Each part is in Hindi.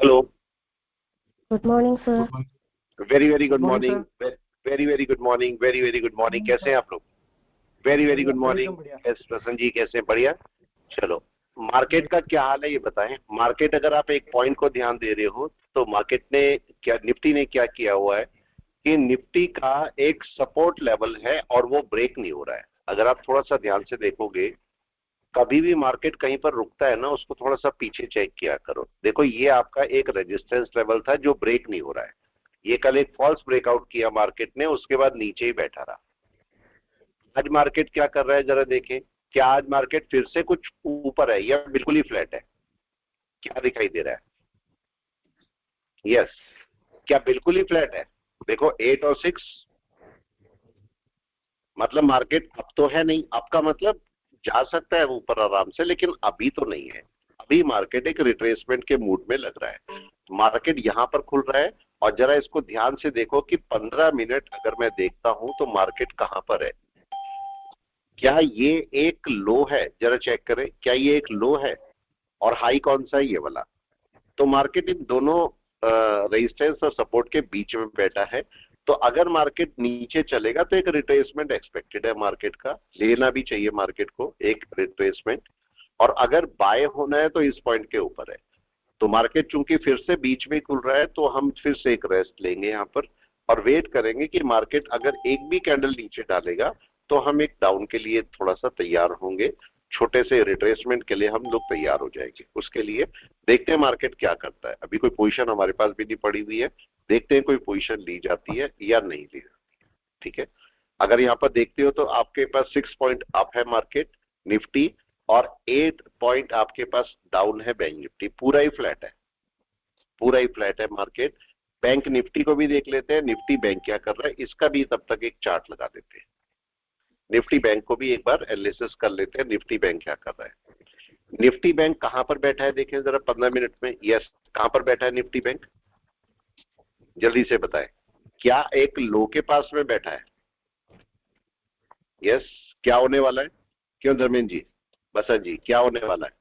Hello, good morning sir. Very very good good morning morning, sir. Very very good morning, very very good morning. कैसे हैं आप लोग? Very very good morning. एकदम बढ़िया। कैसे प्रसन्न जी, कैसे हैं? बढ़िया। चलो, मार्केट का क्या हाल है ये बताएं। मार्केट, अगर आप एक पॉइंट को ध्यान दे रहे हो तो मार्केट ने क्या, निफ्टी ने क्या किया हुआ है कि निफ्टी का एक सपोर्ट लेवल है और वो ब्रेक नहीं हो रहा है। अगर आप थोड़ा सा ध्यान से देखोगे, कभी भी मार्केट कहीं पर रुकता है ना, उसको थोड़ा सा पीछे चेक किया करो। देखो, ये आपका एक रेजिस्टेंस लेवल था जो ब्रेक नहीं हो रहा है। ये कल एक फॉल्स ब्रेकआउट किया मार्केट ने, उसके बाद नीचे ही बैठा रहा। आज मार्केट क्या कर रहा है जरा देखें। क्या आज मार्केट फिर से कुछ ऊपर है या बिल्कुल ही फ्लैट है? क्या दिखाई दे रहा है? यस, क्या बिल्कुल ही फ्लैट है? देखो 8 और 6, मतलब मार्केट अब तो है नहीं। आपका मतलब जा सकता है ऊपर आराम से, लेकिन अभी तो नहीं है। अभी मार्केट एक रिट्रेसमेंट के मूड में लग रहा है। मार्केट यहां पर खुल रहा है। और जरा इसको ध्यान से देखो कि 15 मिनट अगर मैं देखता हूं तो मार्केट कहां पर है। क्या ये एक लो है? जरा चेक करें, क्या ये एक लो है? और हाई कौन सा है? ये वाला। तो मार्केट इन दोनों रेजिस्टेंस और सपोर्ट के बीच में बैठा है। तो अगर मार्केट नीचे चलेगा तो एक रिट्रेसमेंट एक्सपेक्टेड है मार्केट का, लेना भी चाहिए मार्केट को एक रिट्रेसमेंट। और अगर बाय होना है तो इस पॉइंट के ऊपर है। तो मार्केट चूंकि फिर से बीच में खुल रहा है तो हम फिर से एक रेस्ट लेंगे यहां पर और वेट करेंगे कि मार्केट अगर एक भी कैंडल नीचे डालेगा तो हम एक डाउन के लिए थोड़ा सा तैयार होंगे। छोटे से रिट्रेसमेंट के लिए हम लोग तैयार हो जाएंगे। उसके लिए देखते हैं मार्केट क्या करता है। अभी कोई पोजीशन हमारे पास भी नहीं पड़ी हुई है, देखते हैं कोई पोजीशन ली जाती है या नहीं ली जाती। ठीक है, अगर यहाँ पर देखते हो तो आपके पास 6 पॉइंट अप है मार्केट निफ्टी, और 8 पॉइंट आपके पास डाउन है बैंक निफ्टी। पूरा ही फ्लैट है, पूरा ही फ्लैट है मार्केट। बैंक निफ्टी को भी देख लेते हैं, निफ्टी बैंक क्या कर रहा है इसका भी तब तक एक चार्ट लगा देते हैं। निफ्टी बैंक को भी एक बार एनालिसिस कर लेते हैं, निफ्टी बैंक क्या कर रहा है। निफ्टी बैंक कहां पर बैठा है देखें जरा 15 मिनट में। यस, कहां पर बैठा है निफ्टी बैंक? जल्दी से बताएं। क्या एक लो के पास में बैठा है? यस, क्या होने वाला है? क्यों धर्मेंद्र जी, बसंत जी, क्या होने वाला है?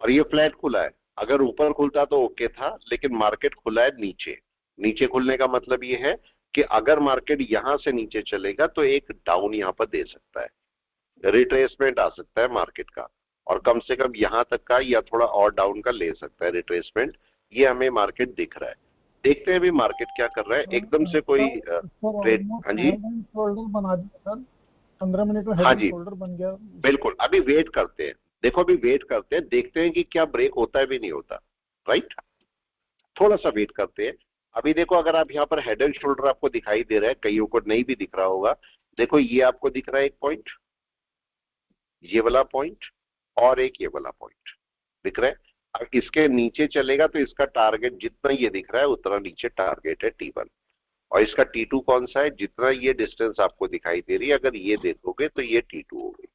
और ये फ्लैट खुला है। अगर ऊपर खुलता तो ओके था, लेकिन मार्केट खुला है नीचे। नीचे खुलने का मतलब ये है कि अगर मार्केट यहां से नीचे चलेगा तो एक डाउन यहां पर दे सकता है, रिट्रेसमेंट आ सकता है मार्केट का। और कम से कम यहां तक का या थोड़ा और डाउन का ले सकता है रिट्रेसमेंट। ये हमें मार्केट दिख रहा है। देखते हैं अभी मार्केट क्या कर रहा है। एकदम से कोई ट्रेड। हाँ जी, हेड एंड शोल्डर बना दिया सर। 15 मिनट में हेड हाँ एंड जी, शोल्डर बन गया। बिल्कुल। अभी वेट करते हैं। देखो, अभी वेट करते हैं, देखते हैं कि क्या ब्रेक होता है भी नहीं होता। राइट, थोड़ा सा वेट करते हैं। अभी देखो, अगर आप यहाँ पर हेड एंड शोल्डर आपको दिखाई दे रहा है, कईयों को नहीं भी दिख रहा होगा। देखो, ये आपको दिख रहा है एक पॉइंट, ये वाला पॉइंट, और एक ये वाला पॉइंट दिख रहा है। अब इसके नीचे चलेगा तो इसका टारगेट जितना ये दिख रहा है उतना नीचे टारगेट है T1। और इसका T2 कौन सा है? जितना ये डिस्टेंस आपको दिखाई दे रही है, अगर ये देखोगे तो ये T2 होगी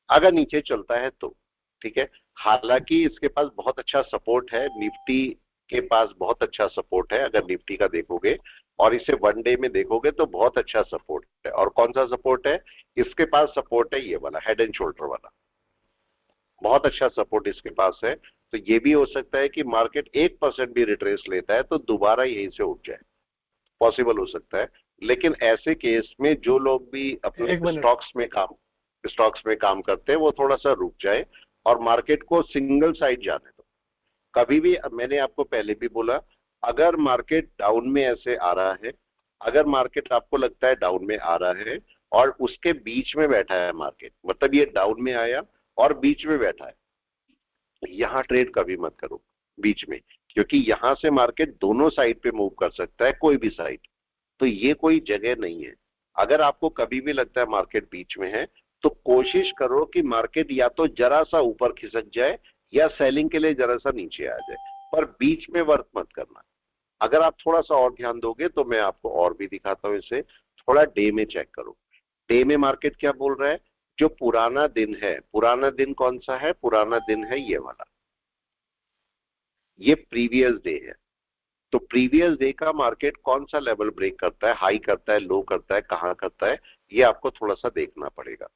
अगर नीचे चलता है तो। ठीक है, हालांकि इसके पास बहुत अच्छा सपोर्ट है, निफ्टी के पास बहुत अच्छा सपोर्ट है। अगर निफ्टी का देखोगे और इसे वन डे में देखोगे तो बहुत अच्छा सपोर्ट है। और कौन सा सपोर्ट है? इसके पास सपोर्ट है ये वाला, हेड एंड शोल्डर वाला। बहुत अच्छा सपोर्ट इसके पास है। तो ये भी हो सकता है कि मार्केट 1% भी रिट्रेस लेता है तो दोबारा यहीं से उठ जाए, पॉसिबल हो सकता है। लेकिन ऐसे केस में जो लोग भी अपने एक मिनट। स्टॉक्स में काम करते हैं वो थोड़ा सा रुक जाए और मार्केट को सिंगल साइड जाने दो। कभी भी, मैंने आपको पहले भी बोला, अगर मार्केट डाउन में ऐसे आ रहा है, अगर मार्केट आपको लगता है डाउन में आ रहा है और उसके बीच में बैठा है मार्केट, मतलब ये डाउन में आया और बीच में बैठा है, यहां ट्रेड कभी मत करो बीच में। क्योंकि यहां से मार्केट दोनों साइड पे मूव कर सकता है, कोई भी साइड। तो ये कोई जगह नहीं है। अगर आपको कभी भी लगता है मार्केट बीच में है तो कोशिश करो कि मार्केट या तो जरा सा ऊपर खिसक जाए या सेलिंग के लिए जरा सा नीचे आ जाए, पर बीच में वर्क मत करना। अगर आप थोड़ा सा और ध्यान दोगे तो मैं आपको और भी दिखाता हूं इसे। थोड़ा डे में चेक करो। डे में मार्केट क्या बोल रहा है? जो पुराना दिन है, पुराना दिन कौन सा है? पुराना दिन है ये वाला, ये प्रीवियस डे है। तो प्रीवियस डे का मार्केट कौन सा लेवल ब्रेक करता है, हाई करता है, लो करता है, कहां करता है, ये आपको थोड़ा सा देखना पड़ेगा।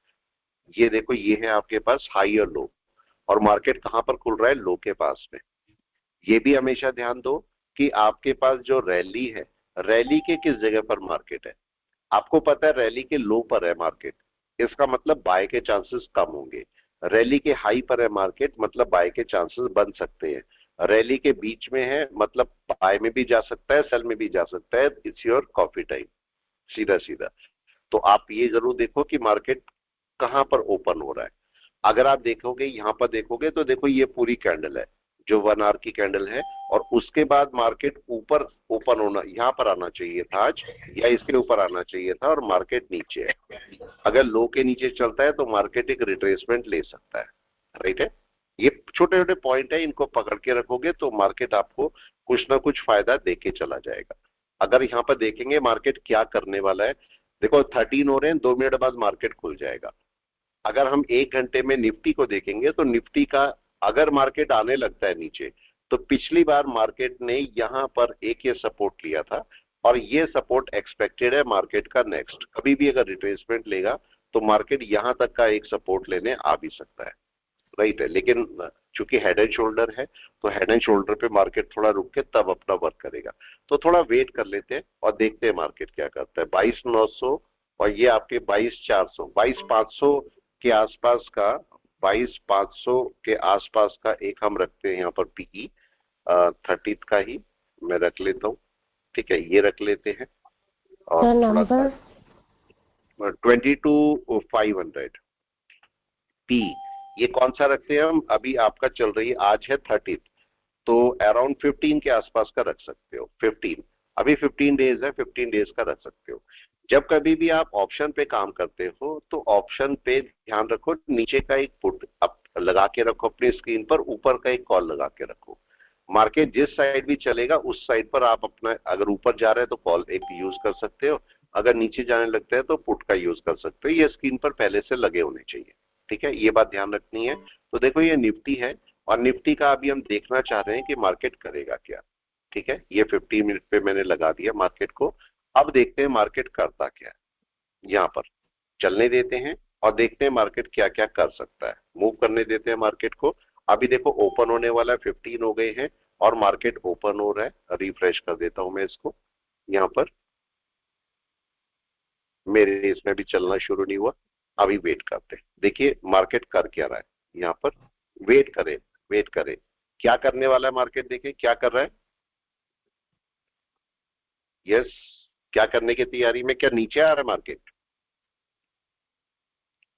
ये देखो, ये है आपके पास हाई और लो, और मार्केट कहां पर खुल रहा है? लो के पास में। ये भी हमेशा ध्यान दो कि आपके पास जो रैली है, रैली के किस जगह पर मार्केट है। आपको पता है रैली के लो पर है मार्केट, इसका मतलब बाय के चांसेस कम होंगे। रैली के हाई पर है मार्केट, मतलब बाय के चांसेस बन सकते हैं। रैली के बीच में है, मतलब बाय में भी जा सकता है, सेल में भी जा सकता है। इट्स योर कॉफी टाइम, सीधा सीधा। तो आप ये जरूर देखो कि मार्केट कहां पर ओपन हो रहा है। अगर आप देखोगे, यहां पर देखोगे तो देखो ये पूरी कैंडल है जो 1 आवर की कैंडल है, और उसके बाद मार्केट ऊपर ओपन होना, यहां पर आना चाहिए था आज, या इसके ऊपर आना चाहिए था, और मार्केट नीचे है। अगर लो के नीचे चलता है तो मार्केट एक रिट्रेसमेंट ले सकता है, राइट है। ये छोटे छोटे पॉइंट है, इनको पकड़ के रखोगे तो मार्केट आपको कुछ ना कुछ फायदा देके चला जाएगा। अगर यहाँ पर देखेंगे मार्केट क्या करने वाला है, देखो 13 हो रहे हैं, 2 मिनट बाद मार्केट खुल जाएगा। अगर हम 1 घंटे में निफ्टी को देखेंगे तो निफ्टी का अगर मार्केट आने लगता है नीचे, तो पिछली बार मार्केट ने यहां पर एक ये सपोर्ट लिया था, और ये सपोर्ट एक्सपेक्टेड है मार्केट का नेक्स्ट। कभी भी अगर रिट्रेसमेंट लेगा तो मार्केट यहां तक का एक सपोर्ट लेने आ भी सकता है, राइट है। लेकिन चूंकि हेड एंड शोल्डर है, तो हेड एंड शोल्डर पे मार्केट थोड़ा रुक के तब अपना वर्क करेगा। तो थोड़ा वेट कर लेते हैं और देखते हैं मार्केट क्या करता है। 22,900 और ये आपके 22,400, 22,500 के आसपास का, 22,500 के आसपास का एक हम रखते हैं यहाँ पर पीई 30 का ही मैं रख लेता हूँ, ठीक है, ये रख लेते हैं। और सर थोड़ा सा नंबर 22,500 पी, ये कौन सा रखते हैं हम, अभी आपका चल रही है, आज है 30, तो अराउंड 15 के आसपास का रख सकते हो। 15, अभी 15 डेज है, 15 डेज का रख सकते हो। जब कभी भी आप ऑप्शन पे काम करते हो तो ऑप्शन पे ध्यान रखो, नीचे का एक पुट अप लगा के रखो अपनी स्क्रीन पर, ऊपर का एक कॉल लगा के रखो। मार्केट जिस साइड भी चलेगा उस साइड पर आप अपना, अगर ऊपर जा रहा है तो कॉल एक यूज कर सकते हो, अगर नीचे जाने लगता है तो पुट का यूज कर सकते हो। ये स्क्रीन पर पहले से लगे होने चाहिए, ठीक है, ये बात ध्यान रखनी है। तो देखो ये निफ्टी है, और निफ्टी का अभी हम देखना चाह रहे हैं कि मार्केट करेगा क्या, ठीक है। ये 50 मिनट पे मैंने लगा दिया मार्केट को। अब देखते हैं मार्केट करता क्या है। यहाँ पर चलने देते हैं और देखते हैं मार्केट क्या क्या कर सकता है, मूव करने देते हैं मार्केट को। अभी देखो ओपन होने वाला है, 15 हो गए हैं और मार्केट ओपन हो रहा है। रिफ्रेश कर देता हूं मैं इसको, यहाँ पर मेरे इसमें भी चलना शुरू नहीं हुआ। अभी वेट करते हैं, देखिए मार्केट कर क्या रहा है। यहाँ पर वेट करें, वेट करें, क्या करने वाला है मार्केट, देखें क्या कर रहा है। यस, क्या करने की तैयारी में, क्या नीचे आ रहा है मार्केट,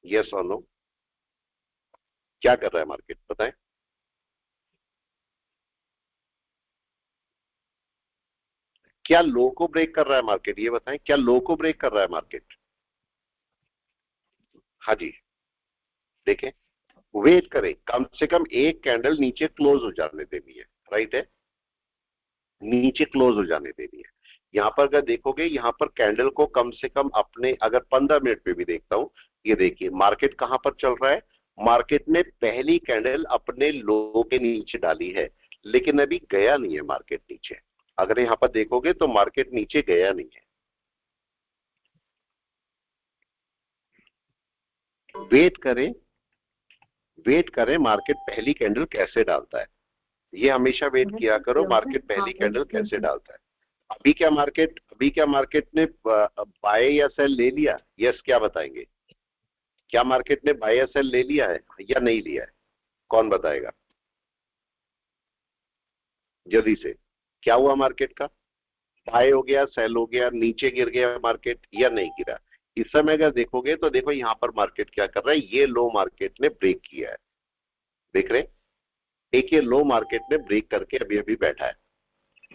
यस और नो, क्या कर रहा है मार्केट बताएं। क्या लो को ब्रेक कर रहा है मार्केट, ये बताएं, क्या लो को ब्रेक कर रहा है मार्केट। हाँ जी, देखें, वेट करें, कम से कम एक कैंडल नीचे क्लोज हो जाने देनी है, राइट है, नीचे क्लोज हो जाने देनी है। यहां पर अगर देखोगे, यहां पर कैंडल को कम से कम अपने, अगर 15 मिनट पे भी देखता हूं, ये देखिए मार्केट कहां पर चल रहा है। मार्केट ने पहली कैंडल अपने लो के नीचे डाली है, लेकिन अभी गया नहीं है मार्केट नीचे। अगर यहां पर देखोगे तो मार्केट नीचे गया नहीं है। वेट करें, वेट करें, मार्केट पहली कैंडल कैसे डालता है, ये हमेशा वेट किया करो, मार्केट पहली कैंडल कैसे डालता है। अभी क्या मार्केट ने बाय या सेल ले लिया, यस क्या बताएंगे, क्या मार्केट ने बाय या सेल ले लिया है या नहीं लिया है, कौन बताएगा जल्दी से। क्या हुआ मार्केट का, बाय हो गया, सेल हो गया, नीचे गिर गया मार्केट या नहीं गिरा। इस समय अगर देखोगे तो देखो यहाँ पर मार्केट क्या कर रहा है, ये लो मार्केट ने ब्रेक किया है, देख रहे हैं? एक ये लो मार्केट ने ब्रेक करके अभी अभी बैठा है।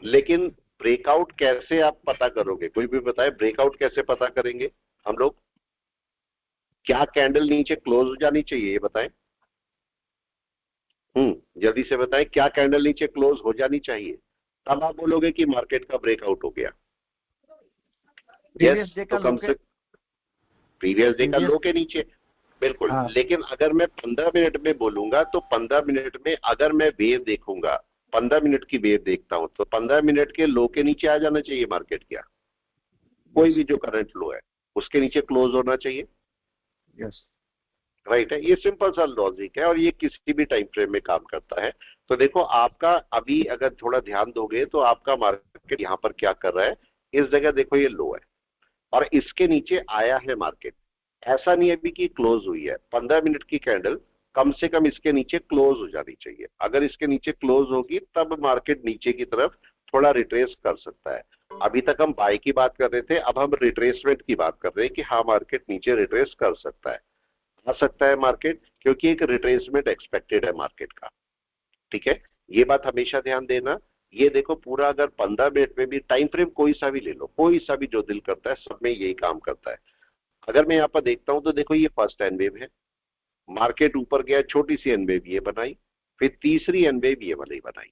लेकिन ब्रेकआउट कैसे आप पता करोगे, कोई भी बताए ब्रेकआउट कैसे पता करेंगे हम लोग। क्या कैंडल नीचे क्लोज हो जानी चाहिए, ये बताएं। जल्दी से बताएं, क्या कैंडल नीचे क्लोज हो जानी चाहिए, तब आप बोलोगे कि मार्केट का ब्रेकआउट हो गया। यस, तो कम से प्रीवियस डे का लो के नीचे, बिल्कुल। हाँ। लेकिन अगर मैं 15 मिनट में बोलूंगा तो 15 मिनट में अगर मैं वेव देखूंगा, 15 मिनट की वेव देखता हूं, तो 15 मिनट के लो के नीचे आ जाना चाहिए मार्केट। क्या कोई भी जो करंट लो है उसके नीचे क्लोज होना चाहिए। यस, राइट है, ये सिंपल सा लॉजिक है और ये किसी भी टाइम फ्रेम में काम करता है। तो देखो आपका अभी अगर थोड़ा ध्यान दोगे तो आपका मार्केट यहाँ पर क्या कर रहा है, इस जगह देखो ये लो है और इसके नीचे आया है मार्केट। ऐसा नहीं है अभी कि क्लोज हुई है, 15 मिनट की कैंडल कम से कम इसके नीचे क्लोज हो जानी चाहिए। अगर इसके नीचे क्लोज होगी तब मार्केट नीचे की तरफ थोड़ा रिट्रेस कर सकता है। अभी तक हम बाय की बात कर रहे थे, अब हम रिट्रेसमेंट की बात कर रहे हैं कि हाँ मार्केट नीचे रिट्रेस कर सकता है, आ सकता है मार्केट, क्योंकि एक रिट्रेसमेंट एक्सपेक्टेड है मार्केट का। ठीक है, ये बात हमेशा ध्यान देना। ये देखो पूरा अगर 15 मिनट में भी टाइम फ्रेम कोई सा भी ले लो, कोई सा भी जो दिल करता है, सब में यही काम करता है। अगर मैं यहाँ पर देखता हूं तो देखो ये फर्स्ट एन वेव है, मार्केट ऊपर गया, छोटी सी एन वेव ये बनाई, फिर तीसरी एन वेव ये वाली बनाई,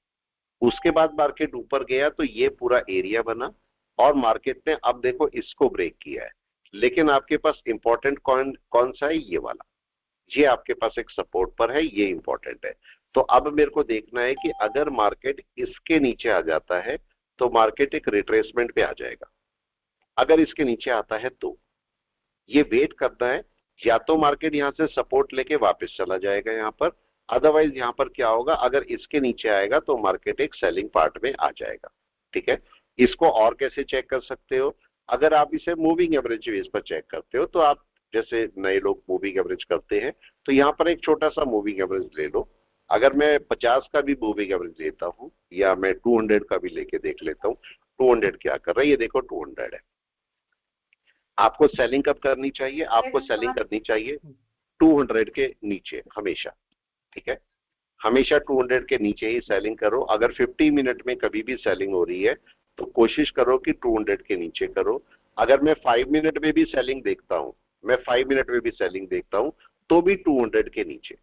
उसके बाद मार्केट ऊपर गया तो ये पूरा एरिया बना और मार्केट ने अब देखो इसको ब्रेक किया है। लेकिन आपके पास इंपॉर्टेंट कौन सा है, ये वाला, ये आपके पास एक सपोर्ट पर है, ये इंपॉर्टेंट है। तो अब मेरे को देखना है कि अगर मार्केट इसके नीचे आ जाता है तो मार्केट एक रिट्रेसमेंट पे आ जाएगा। अगर इसके नीचे आता है तो ये वेट करना है, या तो मार्केट यहां से सपोर्ट लेके वापस चला जाएगा यहाँ पर, अदरवाइज यहाँ पर क्या होगा, अगर इसके नीचे आएगा तो मार्केट एक सेलिंग पार्ट में आ जाएगा। ठीक है, इसको और कैसे चेक कर सकते हो, अगर आप इसे मूविंग एवरेज बेस पर चेक करते हो तो आप जैसे नए लोग मूविंग एवरेज करते हैं तो यहाँ पर एक छोटा सा मूविंग एवरेज ले लो। अगर मैं 50 का भी मूविंग एवरेज लेता हूँ या मैं 200 का भी लेके देख लेता हूँ, 200 क्या कर रहा है, ये देखो 200 है। आपको सेलिंग कब करनी चाहिए, आपको सेलिंग करनी चाहिए 200 के नीचे हमेशा। ठीक है, हमेशा 200 के नीचे ही सेलिंग करो। अगर 50 मिनट में कभी भी सेलिंग हो रही है तो कोशिश करो कि 200 के नीचे करो। अगर मैं 5 मिनट में भी सेलिंग देखता हूं, मैं 5 मिनट में भी सेलिंग देखता हूं तो भी 200 के नीचे।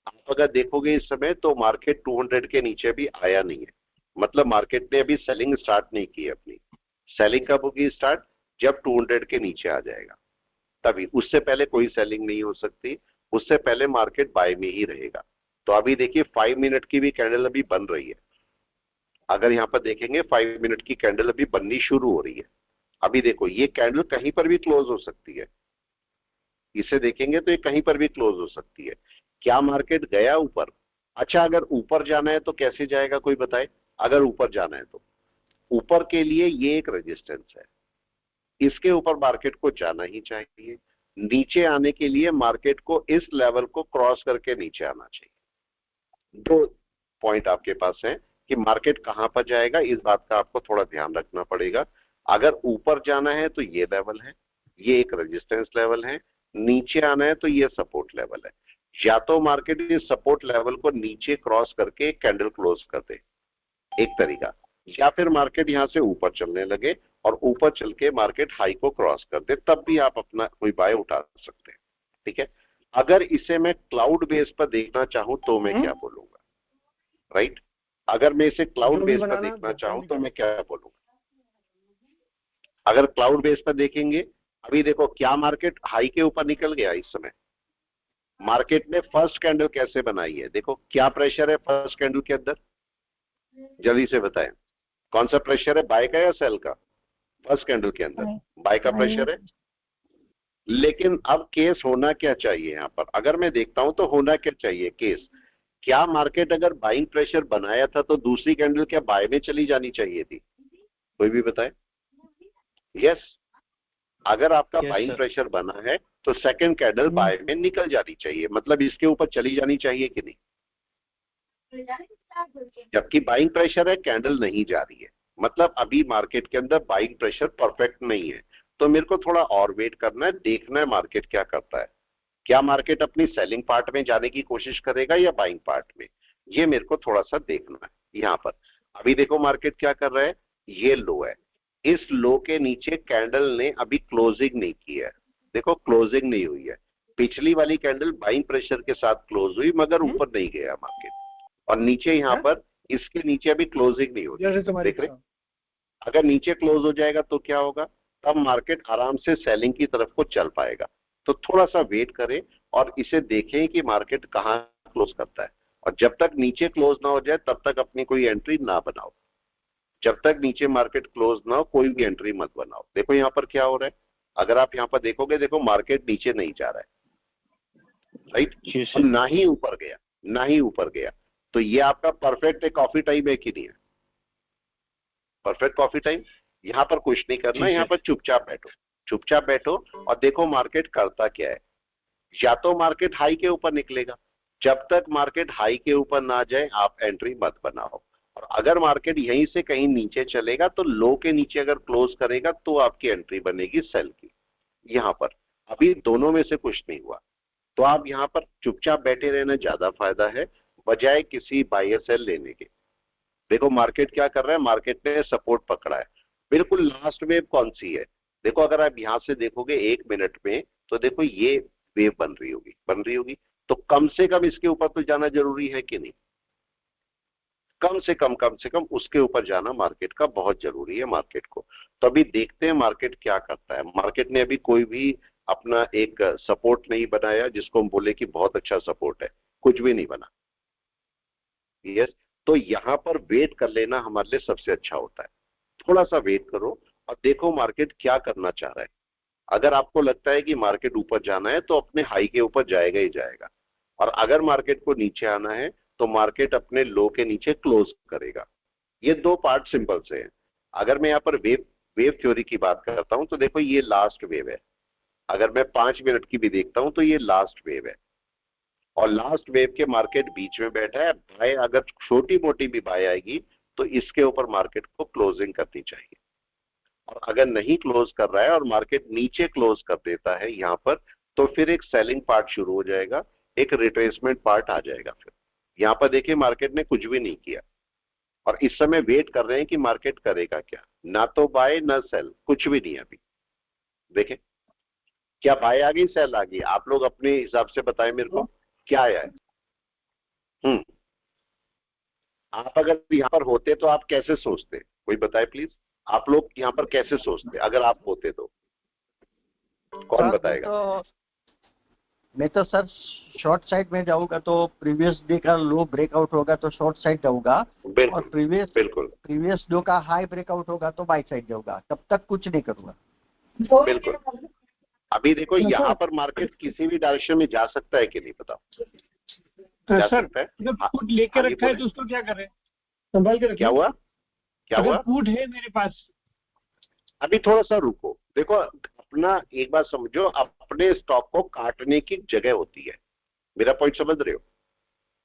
आप अगर देखोगे इस समय तो मार्केट 200 के नीचे भी आया नहीं है, मतलब मार्केट ने अभी सेलिंग स्टार्ट नहीं की है अपनी। सेलिंग कब होगी स्टार्ट, जब 200 के नीचे आ जाएगा तभी, उससे पहले कोई सेलिंग नहीं हो सकती, उससे पहले मार्केट बाय में ही रहेगा। तो अभी देखिए 5 मिनट की भी कैंडल अभी बन रही है, अगर यहाँ पर देखेंगे 5 मिनट की कैंडल अभी बननी शुरू हो रही है। अभी देखो ये कैंडल कहीं पर भी क्लोज हो सकती है, इसे देखेंगे तो ये कहीं पर भी क्लोज हो सकती है। क्या मार्केट गया ऊपर, अच्छा अगर ऊपर जाना है तो कैसे जाएगा कोई बताए, अगर ऊपर जाना है तो ऊपर के लिए ये एक रेजिस्टेंस है, इसके ऊपर मार्केट को जाना ही चाहिए। नीचे आने के लिए मार्केट को इस लेवल को क्रॉस करके नीचे आना चाहिए। दो पॉइंट आपके पास है कि मार्केट कहां पर जाएगा, इस बात का आपको थोड़ा ध्यान रखना पड़ेगा। अगर ऊपर जाना है तो ये लेवल है, ये एक रेजिस्टेंस लेवल है, नीचे आना है तो ये सपोर्ट लेवल है। या तो मार्केट इस सपोर्ट लेवल को नीचे क्रॉस करके कैंडल क्लोज कर दे, एक तरीका, या फिर मार्केट यहां से ऊपर चलने लगे और ऊपर चल के मार्केट हाई को क्रॉस कर दे, तब भी आप अपना कोई बाय उठा सकते हैं। ठीक है, अगर इसे मैं क्लाउड बेस पर देखना चाहूं तो मैं क्या बोलूंगा, राइट, अगर मैं इसे क्लाउड बेस पर देखना चाहूं तो मैं क्या बोलूंगा। अगर क्लाउड बेस पर देखेंगे, अभी देखो क्या मार्केट हाई के ऊपर निकल गया, इस समय मार्केट ने फर्स्ट कैंडल कैसे बनाई है, देखो क्या प्रेशर है फर्स्ट कैंडल के अंदर, जल्दी से बताएं कौन सा प्रेशर है, बाय का या सेल का, फर्स्ट कैंडल के अंदर बाय का प्रेशर है। लेकिन अब केस होना क्या चाहिए यहाँ पर, अगर मैं देखता हूं तो होना क्या चाहिए केस, क्या मार्केट अगर बाइंग प्रेशर बनाया था तो दूसरी कैंडल क्या बाय में चली जानी चाहिए थी, कोई भी बताए। यस, अगर आपका बाइंग प्रेशर बना है तो सेकंड कैंडल बाय में निकल जानी चाहिए, मतलब इसके ऊपर चली जानी चाहिए कि नहीं। जबकि बाइंग प्रेशर है, कैंडल नहीं जा रही है, मतलब अभी मार्केट के अंदर बाइंग प्रेशर परफेक्ट नहीं है। तो मेरे को थोड़ा और वेट करना है, देखना है मार्केट क्या करता है, क्या मार्केट अपनी सेलिंग पार्ट में जाने की कोशिश करेगा या बाइंग पार्ट में, ये मेरे को थोड़ा सा देखना है यहाँ पर। अभी देखो मार्केट क्या कर रहा है, ये लो है, इस लो के नीचे कैंडल ने अभी क्लोजिंग नहीं की है, देखो क्लोजिंग नहीं हुई है। पिछली वाली कैंडल बाइंग प्रेशर के साथ क्लोज हुई मगर ऊपर नहीं गया मार्केट, और नीचे यहाँ पर इसके नीचे अभी क्लोजिंग नहीं होती, देख रहे। अगर नीचे क्लोज हो जाएगा तो क्या होगा, तब मार्केट आराम से सेलिंग की तरफ को चल पाएगा। तो थोड़ा सा वेट करें और इसे देखें कि मार्केट कहाँ क्लोज करता है, और जब तक नीचे क्लोज ना हो जाए तब तक अपनी कोई एंट्री ना बनाओ, जब तक नीचे मार्केट क्लोज ना हो कोई भी एंट्री मत बनाओ। देखो यहाँ पर क्या हो रहा है, अगर आप यहाँ पर देखोगे, देखो मार्केट नीचे नहीं जा रहा है, राइट, और ना ही ऊपर गया, ना ही ऊपर गया। तो ये आपका परफेक्ट कॉफी टाइम है कि नहीं है? Perfect coffee time. यहां पर कुछ नहीं करना, यहां पर चुपचाप बैठो, चुपचाप बैठो और देखो मार्केट करता क्या है। या तो मार्केट हाई के ऊपर निकलेगा, जब तक मार्केट हाई के ऊपर ना जाए आप एंट्री मत बनाओ। और अगर मार्केट यहीं से कहीं नीचे चलेगा तो लो के नीचे अगर क्लोज करेगा तो आपकी एंट्री बनेगी सेल की। यहां पर अभी दोनों में से कुछ नहीं हुआ, तो आप यहां पर चुपचाप बैठे रहना ज्यादा फायदा है बजाय किसी बाय या सेल लेने के। देखो मार्केट क्या कर रहा है, मार्केट ने सपोर्ट पकड़ा है। बिल्कुल लास्ट वेव कौन सी है? देखो अगर आप यहां से देखोगे 1 मिनट में, तो देखो ये वेव बन रही होगी, बन रही होगी। तो कम से कम इसके ऊपर तो जाना जरूरी है कि नहीं? कम से कम उसके ऊपर जाना मार्केट का बहुत जरूरी है मार्केट को। तो अभी देखते हैं मार्केट क्या करता है। मार्केट ने अभी कोई भी अपना एक सपोर्ट नहीं बनाया जिसको हम बोले कि बहुत अच्छा सपोर्ट है, कुछ भी नहीं बना। यस, तो यहां पर वेट कर लेना हमारे लिए सबसे अच्छा होता है। थोड़ा सा वेट करो और देखो मार्केट क्या करना चाह रहा है। अगर आपको लगता है कि मार्केट ऊपर जाना है तो अपने हाई के ऊपर जाएगा ही जाएगा, और अगर मार्केट को नीचे आना है तो मार्केट अपने लो के नीचे क्लोज करेगा। ये दो पार्ट सिंपल से हैं। अगर मैं यहाँ पर वेव वेव थ्योरी की बात करता हूं तो देखो ये लास्ट वेव है। अगर मैं 5 मिनट की भी देखता हूं तो ये लास्ट वेव है, और लास्ट वेव के मार्केट बीच में बैठा है। बाय अगर छोटी मोटी भी बाय आएगी तो इसके ऊपर मार्केट को क्लोजिंग करनी चाहिए। और अगर नहीं क्लोज कर रहा है और मार्केट नीचे क्लोज कर देता है यहां पर, तो फिर एक सेलिंग पार्ट शुरू हो जाएगा, एक रिट्रेसमेंट पार्ट आ जाएगा। फिर यहां पर देखिए मार्केट ने कुछ भी नहीं किया और इस समय वेट कर रहे हैं कि मार्केट करेगा क्या। ना तो बाय ना सेल, कुछ भी नहीं है अभी। देखें क्या बाय आ गई, सेल आ गई? आप लोग अपने हिसाब से बताएं मेरे को क्या आया है। आप अगर यहाँ पर होते तो आप कैसे सोचते, कोई बताए प्लीज। आप लोग यहाँ पर कैसे सोचते अगर आप होते तो? कौन बताएगा? मैं तो सर शॉर्ट साइड में जाऊंगा, तो प्रीवियस डे का लो ब्रेकआउट होगा तो शॉर्ट साइड जाऊंगा, और प्रीवियस डे का हाई ब्रेकआउट होगा तो बाई साइड जाऊंगा। तब तक कुछ नहीं करूंगा। बिल्कुल। अभी देखो यहाँ पर मार्केट किसी भी डायरेक्शन में जा सकता है कि नहीं, बताओ? जा सकता है। अगर पुट लेके रखा है तो उसको क्या करें, संभाल के रखें। क्या हुआ, क्या हुआ? पुट है मेरे पास। अभी थोड़ा सा रुको, देखो अपना एक बात समझो, अपने स्टॉक को काटने की जगह होती है। मेरा पॉइंट समझ रहे हो?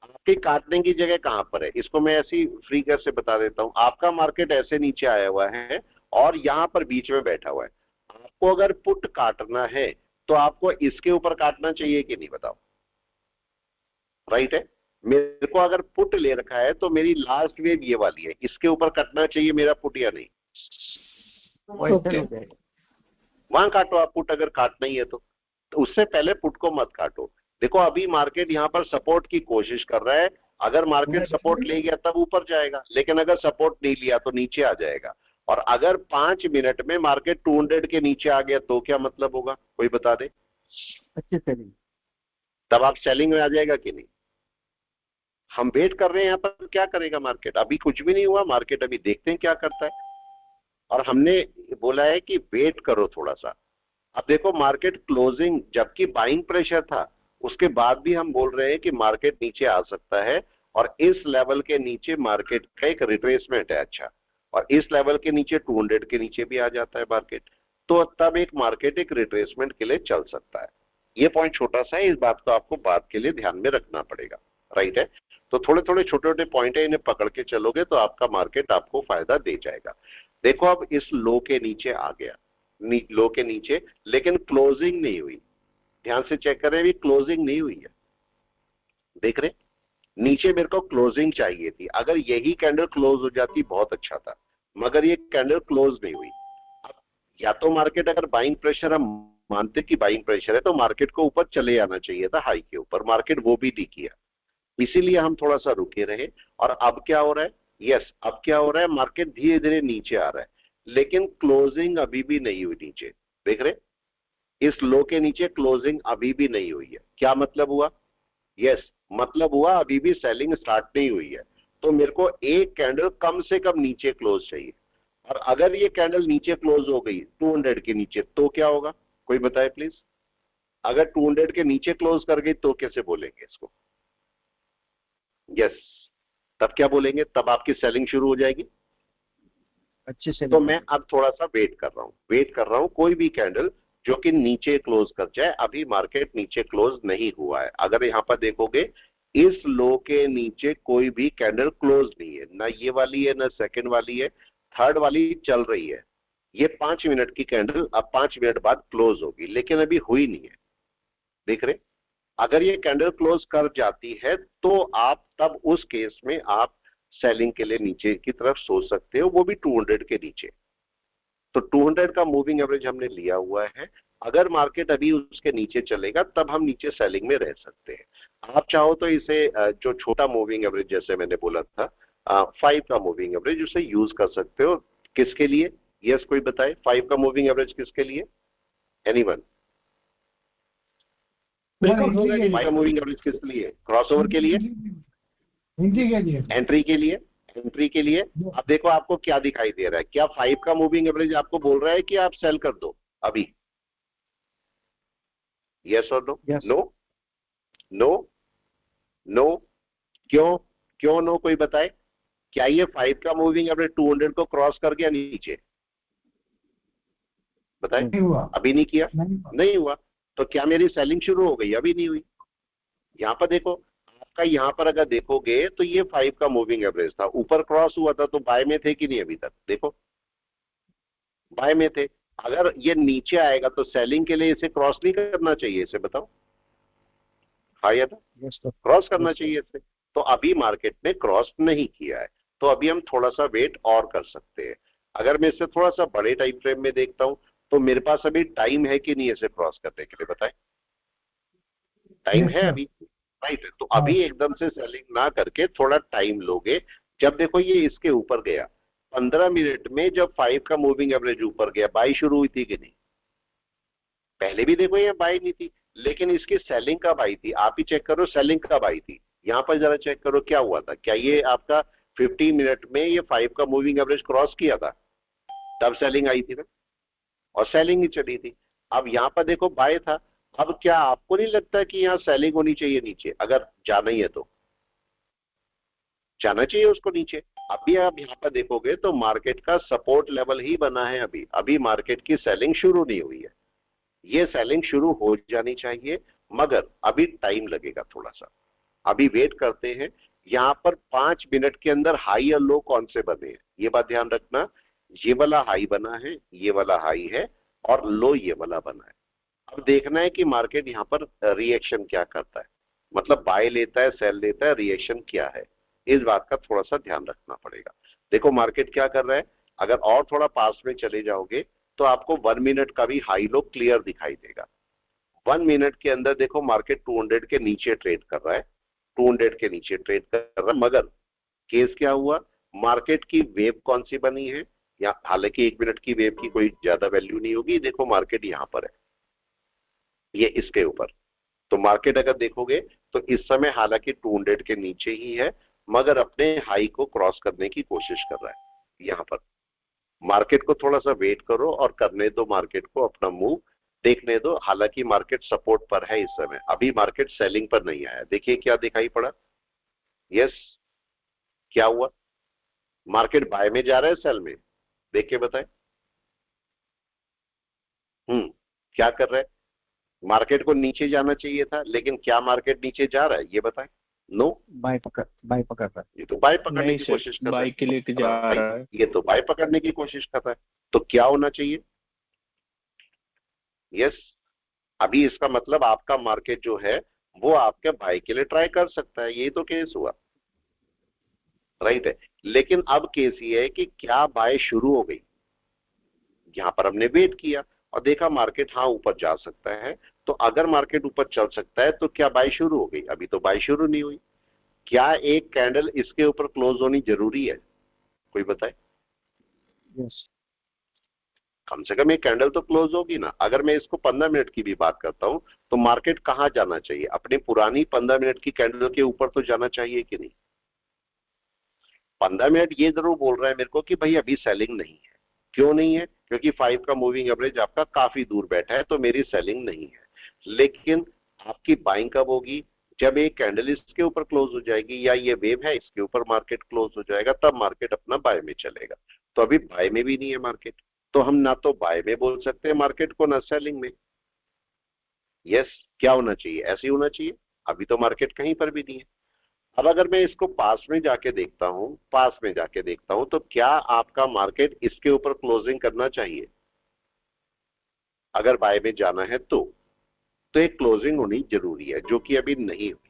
आपकी काटने की जगह कहां पर है, इसको मैं ऐसी फ्री कर से बता देता हूं। आपका मार्केट ऐसे नीचे आया हुआ है और यहां पर बीच में बैठा हुआ है। आपको अगर पुट काटना है तो आपको इसके ऊपर काटना चाहिए कि नहीं, बताओ? राइट है। मेरे को अगर पुट ले रखा है तो मेरी लास्ट वेव ये वाली है, इसके ऊपर कटना चाहिए मेरा पुट या नहीं? वहां काटो आप पुट, अगर काटना ही है तो उससे पहले पुट को मत काटो। देखो अभी मार्केट यहां पर सपोर्ट की कोशिश कर रहा है। अगर मार्केट सपोर्ट ले गया तब ऊपर जाएगा, लेकिन अगर सपोर्ट नहीं लिया तो नीचे आ जाएगा। और अगर 5 मिनट में मार्केट 200 के नीचे आ गया तो क्या मतलब होगा, कोई बता दे? अच्छी सेलिंग। तब आप सेलिंग में आ जाएगा कि नहीं? हम वेट कर रहे हैं यहाँ पर क्या करेगा मार्केट। अभी कुछ भी नहीं हुआ मार्केट, अभी देखते हैं क्या करता है। और हमने बोला है कि वेट करो थोड़ा सा। अब देखो मार्केट क्लोजिंग, जबकि बाइंग प्रेशर था, उसके बाद भी हम बोल रहे हैं कि मार्केट नीचे आ सकता है। और इस लेवल के नीचे मार्केट का एक रिट्रेसमेंट है अच्छा, और इस लेवल के नीचे 200 के नीचे भी आ जाता है मार्केट, तो तब एक मार्केट एक रिट्रेसमेंट के लिए चल सकता है। ये पॉइंट छोटा सा है, इस बात को आपको बात के लिए ध्यान में रखना पड़ेगा। राइट है। तो थोड़े थोड़े छोटे छोटे पॉइंट है, इन्हें पकड़ के चलोगे तो आपका मार्केट आपको फायदा दे जाएगा। देखो अब इस लो के नीचे आ गया, लो के नीचे, लेकिन क्लोजिंग नहीं हुई। ध्यान से चेक करें, भी क्लोजिंग नहीं हुई है। देख रहे नीचे मेरे को क्लोजिंग चाहिए थी, अगर यही कैंडल क्लोज हो जाती बहुत अच्छा था, मगर ये कैंडल क्लोज नहीं हुई। अब या तो मार्केट, अगर बाइंग प्रेशर हम मानते कि बाइंग प्रेशर है, तो मार्केट को ऊपर चले जाना चाहिए था हाई के ऊपर, मार्केट वो भी नहीं किया, इसीलिए हम थोड़ा सा रुके रहे। और अब क्या हो रहा है, यस अब क्या हो रहा है, मार्केट धीरे धीरे नीचे आ रहा है, लेकिन क्लोजिंग अभी भी नहीं हुई नीचे। देख रहे इस लो के नीचे क्लोजिंग अभी भी नहीं हुई है। क्या मतलब हुआ? यस मतलब हुआ अभी भी सेलिंग स्टार्ट नहीं हुई है। तो मेरे को एक कैंडल कम से कम नीचे क्लोज चाहिए, और अगर ये कैंडल नीचे क्लोज हो गई 200 के नीचे तो क्या होगा, कोई बताए प्लीज? अगर 200 के नीचे क्लोज कर गई तो कैसे बोलेंगे इसको? यस, तब क्या बोलेंगे? तब आपकी सेलिंग शुरू हो जाएगी। अच्छी सेलिंग। तो मैं अब थोड़ा सा वेट कर रहा हूं कोई भी कैंडल जो कि नीचे क्लोज कर जाए। अभी मार्केट नीचे क्लोज नहीं हुआ है। अगर यहां पर देखोगे इस लो के नीचे कोई भी कैंडल क्लोज नहीं है, ना ये वाली है ना सेकंड वाली है, थर्ड वाली चल रही है। ये 5 मिनट की कैंडल अब 5 मिनट बाद क्लोज होगी, लेकिन अभी हुई नहीं है। देख रहे, अगर ये कैंडल क्लोज कर जाती है तो आप तब उस केस में आप सेलिंग के लिए नीचे की तरफ सोच सकते हो, वो भी 200 के नीचे। तो 200 का मूविंग एवरेज हमने लिया हुआ है। अगर मार्केट अभी उसके नीचे चलेगा तब हम नीचे सेलिंग में रह सकते हैं। आप चाहो तो इसे जो छोटा मूविंग एवरेज जैसे मैंने बोला था 5 का मूविंग एवरेज, उसे यूज कर सकते हो। किसके लिए? यस, कोई बताए 5 का मूविंग एवरेज किसके लिए? एनीवन? 5 का मूविंग एवरेज किस लिए? क्रॉसओवर के लिए, एंट्री के लिए, एंट्री के लिए। अब देखो आपको क्या दिखाई दे रहा है, क्या 5 का मूविंग एवरेज आपको बोल रहा है कि आप सेल कर दो अभी? यस और नो? No, no, no. क्यों? क्यों नो? कोई बताए। क्या ये 5 का मूविंग एवरेज 200 को क्रॉस कर गया नीचे? बताए। अभी नहीं किया, नहीं हुआ। तो क्या मेरी सेलिंग शुरू हो गई? अभी नहीं हुई। यहां पर देखो, आपका यहां पर अगर देखोगे तो ये 5 का मूविंग एवरेज था, ऊपर क्रॉस हुआ था, तो बाय में थे कि नहीं? अभी तक देखो बाय में थे। अगर ये नीचे आएगा तो सेलिंग के लिए इसे क्रॉस नहीं करना चाहिए, इसे बताओ, हाँ या ना? क्रॉस करना चाहिए इसे। तो अभी मार्केट ने क्रॉस नहीं किया है, तो अभी हम थोड़ा सा वेट और कर सकते हैं। अगर मैं इसे थोड़ा सा बड़े टाइम फ्रेम में देखता हूं तो मेरे पास अभी टाइम है कि नहीं इसे क्रॉस करने के लिए? बताएं, टाइम है अभी, राइट है। तो अभी एकदम से सेलिंग ना करके थोड़ा टाइम लोगे। जब देखो ये इसके ऊपर गया 15 मिनट में, जब 5 का मूविंग एवरेज ऊपर गया, बाई शुरू हुई थी कि नहीं? पहले भी देखो ये बाई नहीं थी, लेकिन इसकी सेलिंग कब आई थी? आप ही चेक करो सेलिंग कब आई थी। यहां पर जरा चेक करो क्या हुआ था। क्या ये आपका 15 मिनट में ये 5 का मूविंग एवरेज क्रॉस किया था? तब सेलिंग आई थी ना, और सेलिंग ही चली थी। अब यहां पर देखो बाय था। अब क्या आपको नहीं लगता कि यहाँ सेलिंग होनी चाहिए नीचे? अगर जाना ही है तो जाना चाहिए उसको नीचे। अभी आप यहाँ पर देखोगे तो मार्केट का सपोर्ट लेवल ही बना है। अभी अभी मार्केट की सेलिंग शुरू नहीं हुई है। ये सेलिंग शुरू हो जानी चाहिए, मगर अभी टाइम लगेगा थोड़ा सा। अभी वेट करते हैं। यहाँ पर 5 मिनट के अंदर हाई और लो कौन से बने हैं, ये बात ध्यान रखना। ये वाला हाई बना है, ये वाला हाई है, और लो ये वाला बना है। अब देखना है कि मार्केट यहाँ पर रिएक्शन क्या करता है, मतलब बाय लेता है, सेल लेता है, रिएक्शन क्या है। इस बात का थोड़ा सा ध्यान रखना पड़ेगा। देखो मार्केट क्या कर रहा है। अगर और थोड़ा पास में चले जाओगे तो आपको 1 मिनट का भी हाई लो क्लियर दिखाई देगा। 1 मिनट के अंदर देखो मार्केट 200 के नीचे ट्रेड कर रहा है, 200 के नीचे ट्रेड कर रहा है। मगर केस क्या हुआ, मार्केट की वेव कौन सी बनी है? या हालांकि 1 मिनट की वेव की कोई ज्यादा वैल्यू नहीं होगी। देखो मार्केट यहां पर है, ये इसके ऊपर। तो मार्केट अगर देखोगे तो इस समय हालांकि 200 के नीचे ही है, मगर अपने हाई को क्रॉस करने की कोशिश कर रहा है। यहां पर मार्केट को थोड़ा सा वेट करो और करने दो मार्केट को अपना मूव, देखने दो। हालांकि मार्केट सपोर्ट पर है इस समय, अभी मार्केट सेलिंग पर नहीं आया। देखिए क्या दिखाई पड़ा। यस, क्या हुआ? मार्केट बाय में जा रहा है सेल में? देख के बताए। क्या कर रहा है? मार्केट को नीचे जाना चाहिए था, लेकिन क्या मार्केट नीचे जा रहा है ये बताएं। नो, बाय पकड़ रहा है। ये तो बाय पकड़ने की कोशिश कर रहा है, बाई के लिए जा रहा है। ये तो बाय पकड़ने की कोशिश कर रहा है। तो क्या होना चाहिए? यस, अभी इसका मतलब आपका मार्केट जो है वो आपके बाय के लिए ट्राई कर सकता है। यही तो केस हुआ, राइट है। लेकिन अब केस ये है कि क्या बाय शुरू हो गई? यहां पर हमने वेट किया और देखा मार्केट हाँ ऊपर जा सकता है। तो अगर मार्केट ऊपर चल सकता है तो क्या बाय शुरू हो गई? अभी तो बाय शुरू नहीं हुई। क्या एक कैंडल इसके ऊपर क्लोज होनी जरूरी है? कोई बताए। यस, कम से कम एक कैंडल तो क्लोज होगी ना। अगर मैं इसको 15 मिनट की भी बात करता हूं तो मार्केट कहां जाना चाहिए? अपनी पुरानी 15 मिनट की कैंडल के ऊपर तो जाना चाहिए कि नहीं? 15 मिनट ये जरूर बोल रहा है मेरे को कि भाई अभी सेलिंग नहीं है। क्यों नहीं है? क्योंकि 5 का मूविंग एवरेज आपका काफी दूर बैठा है, तो मेरी सेलिंग नहीं है। लेकिन आपकी बाइंग कब होगी? जब एक कैंडल इसके ऊपर क्लोज हो जाएगी या ये वेव है इसके ऊपर मार्केट क्लोज हो जाएगा, तब मार्केट अपना बाय में चलेगा। तो अभी बाय में भी नहीं है मार्केट, तो हम ना तो बाय में बोल सकते हैं मार्केट को, ना सेलिंग में। यस, क्या होना चाहिए? ऐसे ही होना चाहिए। अभी तो मार्केट कहीं पर भी नहीं है। अब अगर मैं इसको पास में जाके देखता हूं, तो क्या आपका मार्केट इसके ऊपर क्लोजिंग करना चाहिए? अगर बाय में जाना है तो एक क्लोजिंग होनी जरूरी है, जो कि अभी नहीं हुई।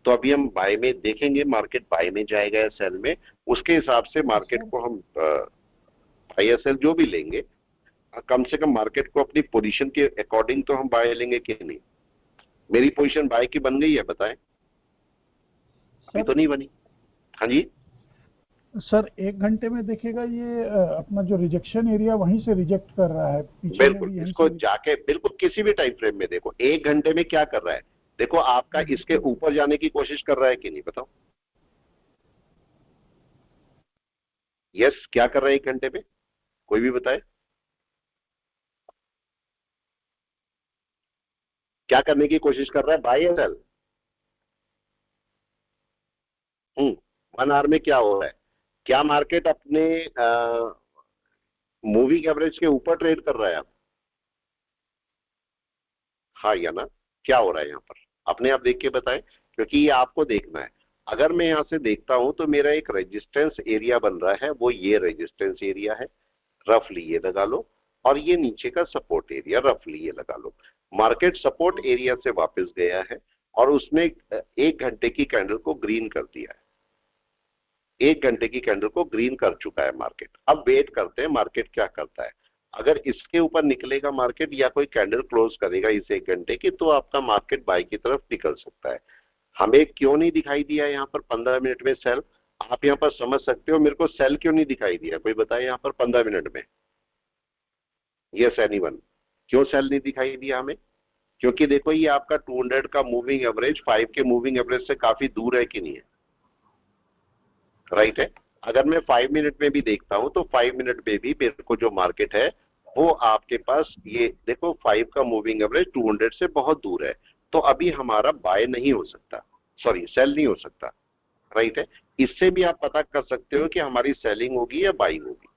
तो अभी हम बाय में देखेंगे, मार्केट बाय में जाएगा या सेल में, उसके हिसाब से मार्केट को हम बाय या सेल जो भी लेंगे, कम से कम मार्केट को अपनी पोजीशन के अकॉर्डिंग तो हम बाय लेंगे कि नहीं। मेरी पोजीशन बाय की बन गई है, बताएं? अभी तो नहीं बनी। हाँ जी सर, 1 घंटे में देखिएगा ये अपना जो रिजेक्शन एरिया वहीं से रिजेक्ट कर रहा है, पीछे में बिल्कुल। भी यहीं इसको से जाके बिल्कुल किसी भी टाइम फ्रेम में देखो, 1 घंटे में क्या कर रहा है। देखो आपका इसके ऊपर जाने की कोशिश कर रहा है कि नहीं, बताओ? यस, क्या कर रहा है 1 घंटे में? कोई भी बताए, क्या करने की कोशिश कर रहा है, बाय या सेल? 1 आवर में क्या हो रहा है? क्या मार्केट अपने मूविंग एवरेज के ऊपर ट्रेड कर रहा है अब? हाँ या ना? क्या हो रहा है यहाँ पर? अपने आप देख के बताएं, क्योंकि ये आपको देखना है। अगर मैं यहां से देखता हूं तो मेरा एक रेजिस्टेंस एरिया बन रहा है, वो ये रेजिस्टेंस एरिया है, रफली ये लगा लो। और ये नीचे का सपोर्ट एरिया, रफली ये लगा लो। मार्केट सपोर्ट एरिया से वापस गया है और उसने 1 घंटे की कैंडल को ग्रीन कर दिया है। 1 घंटे की कैंडल को ग्रीन कर चुका है मार्केट। अब वेट करते हैं मार्केट क्या करता है। अगर इसके ऊपर निकलेगा मार्केट या कोई कैंडल क्लोज करेगा इस 1 घंटे की, तो आपका मार्केट बाय की तरफ निकल सकता है। हमें क्यों नहीं दिखाई दिया यहाँ पर 15 मिनट में सेल? आप यहाँ पर समझ सकते हो, मेरे को सेल क्यों नहीं दिखाई दिया, कोई बताए यहाँ पर 15 मिनट में? Yes anyone? क्यों सेल नहीं दिखाई दिया हमें? क्योंकि देखो ये आपका 200 का मूविंग एवरेज 5 के मूविंग एवरेज से काफी दूर है कि नहीं है? राइट है। अगर मैं 5 मिनट में भी देखता हूं तो 5 मिनट में भी मेरे को जो मार्केट है वो आपके पास, ये देखो 5 का मूविंग एवरेज 200 से बहुत दूर है। तो अभी हमारा बाय नहीं हो सकता, सॉरी सेल नहीं हो सकता। राइट है। इससे भी आप पता कर सकते हो कि हमारी सेलिंग होगी या बाइंग होगी।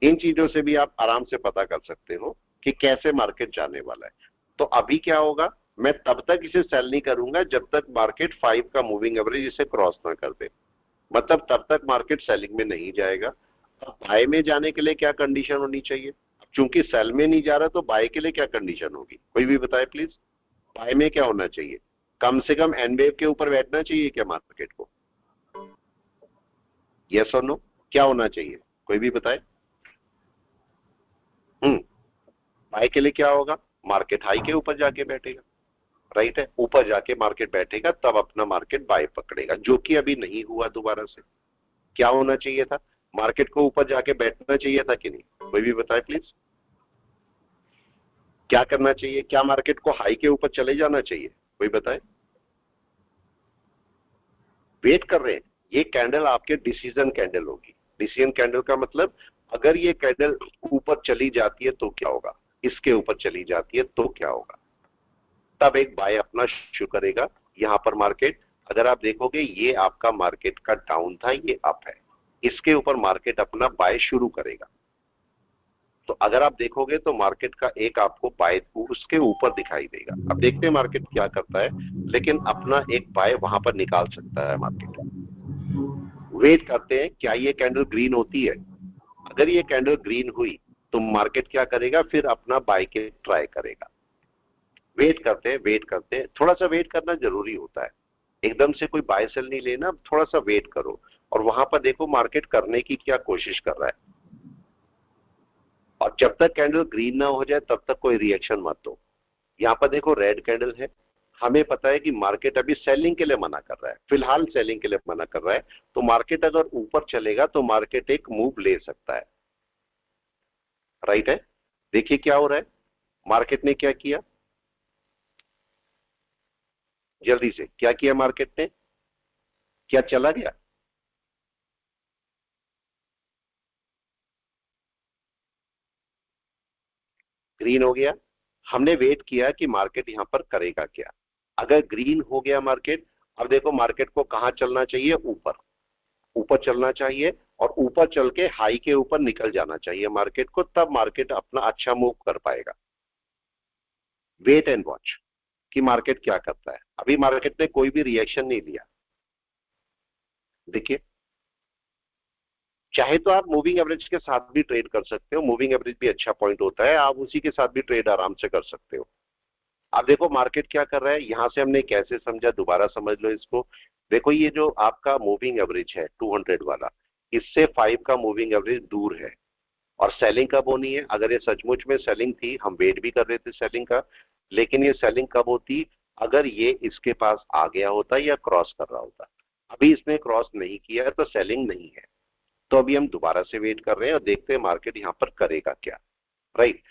इन चीजों से भी आप आराम से पता कर सकते हो कि कैसे मार्केट जाने वाला है। तो अभी क्या होगा, मैं तब तक इसे सेल नहीं करूंगा जब तक मार्केट 5 का मूविंग एवरेज इसे क्रॉस ना कर दे। मतलब तब तक मार्केट सेलिंग में नहीं जाएगा। अब बाय में जाने के लिए क्या कंडीशन होनी चाहिए? चूंकि सेल में नहीं जा रहा तो बाय के लिए क्या कंडीशन होगी, कोई भी बताए प्लीज। बाय में क्या होना चाहिए? कम से कम एन वेव के ऊपर बैठना चाहिए क्या मार्केट को? यस और नो? क्या होना चाहिए, कोई भी बताए। बाय के लिए क्या होगा? मार्केट हाई के ऊपर जाके बैठेगा। राइट है, ऊपर जाके मार्केट बैठेगा तब अपना मार्केट बाय पकड़ेगा, जो कि अभी नहीं हुआ दोबारा से। क्या होना चाहिए था? मार्केट को ऊपर जाके बैठना चाहिए था कि नहीं, कोई भी बताए प्लीज। क्या करना चाहिए? क्या मार्केट को हाई के ऊपर चले जाना चाहिए, कोई बताए। वेट कर रहे हैं, ये कैंडल आपके डिसीजन कैंडल होगी। डिसीजन कैंडल का मतलब, अगर ये कैंडल ऊपर चली जाती है तो क्या होगा, इसके ऊपर चली जाती है तो क्या होगा, तब एक बाय अपना शुरू करेगा। यहां पर मार्केट, अगर आप देखोगे ये आपका मार्केट का डाउन था, ये अप है, इसके ऊपर मार्केट अपना बाय शुरू करेगा। तो अगर आप देखोगे तो मार्केट का एक आपको बाय उसके ऊपर दिखाई देगा। अब देखते हैं मार्केट क्या करता है, लेकिन अपना एक बाय वहां पर निकाल सकता है मार्केट। वेट करते हैं, क्या ये कैंडल ग्रीन होती है? अगर ये कैंडल ग्रीन हुई तो मार्केट क्या करेगा, फिर अपना बाय के ट्राई करेगा। वेट करते हैं, थोड़ा सा वेट करना जरूरी होता है। एकदम से कोई बाय सेल नहीं लेना, थोड़ा सा वेट करो और वहां पर देखो मार्केट करने की क्या कोशिश कर रहा है। और जब तक कैंडल ग्रीन ना हो जाए तब तक कोई रिएक्शन मत दो। यहां पर देखो रेड कैंडल है, हमें पता है कि मार्केट अभी सेलिंग के लिए मना कर रहा है, फिलहाल सेलिंग के लिए मना कर रहा है। तो मार्केट अगर ऊपर चलेगा तो मार्केट एक मूव ले सकता है। राइट है। देखिए क्या हो रहा है, मार्केट ने क्या किया, जल्दी से क्या किया मार्केट ने, क्या चला गया? ग्रीन हो गया, हमने वेट किया कि मार्केट यहां पर करेगा क्या। अगर ग्रीन हो गया मार्केट, अब देखो मार्केट को कहां चलना चाहिए, ऊपर, ऊपर चलना चाहिए और ऊपर चल के हाई के ऊपर निकल जाना चाहिए मार्केट को, तब मार्केट अपना अच्छा मूव कर पाएगा। वेट एंड वॉच कि मार्केट क्या करता है। अभी मार्केट ने कोई भी रिएक्शन नहीं दिया। देखिए, चाहे तो आप मूविंग एवरेज के साथ भी ट्रेड कर सकते हो, मूविंग एवरेज भी अच्छा पॉइंट होता है, आप उसी के साथ भी ट्रेड आराम से कर सकते हो। अब देखो मार्केट क्या कर रहा है, यहां से हमने कैसे समझा, दोबारा समझ लो इसको। देखो ये जो आपका मूविंग एवरेज है 200 वाला, इससे 5 का मूविंग एवरेज दूर है और सेलिंग कब होनी है। अगर ये सचमुच में सेलिंग थी, हम वेट भी कर रहे थे सेलिंग का, लेकिन ये सेलिंग कब होती, अगर ये इसके पास आ गया होता या क्रॉस कर रहा होता। अभी इसने क्रॉस नहीं किया तो सेलिंग नहीं है, तो अभी हम दोबारा से वेट कर रहे हैं और देखते हैं मार्केट यहां पर करेगा क्या। राइट,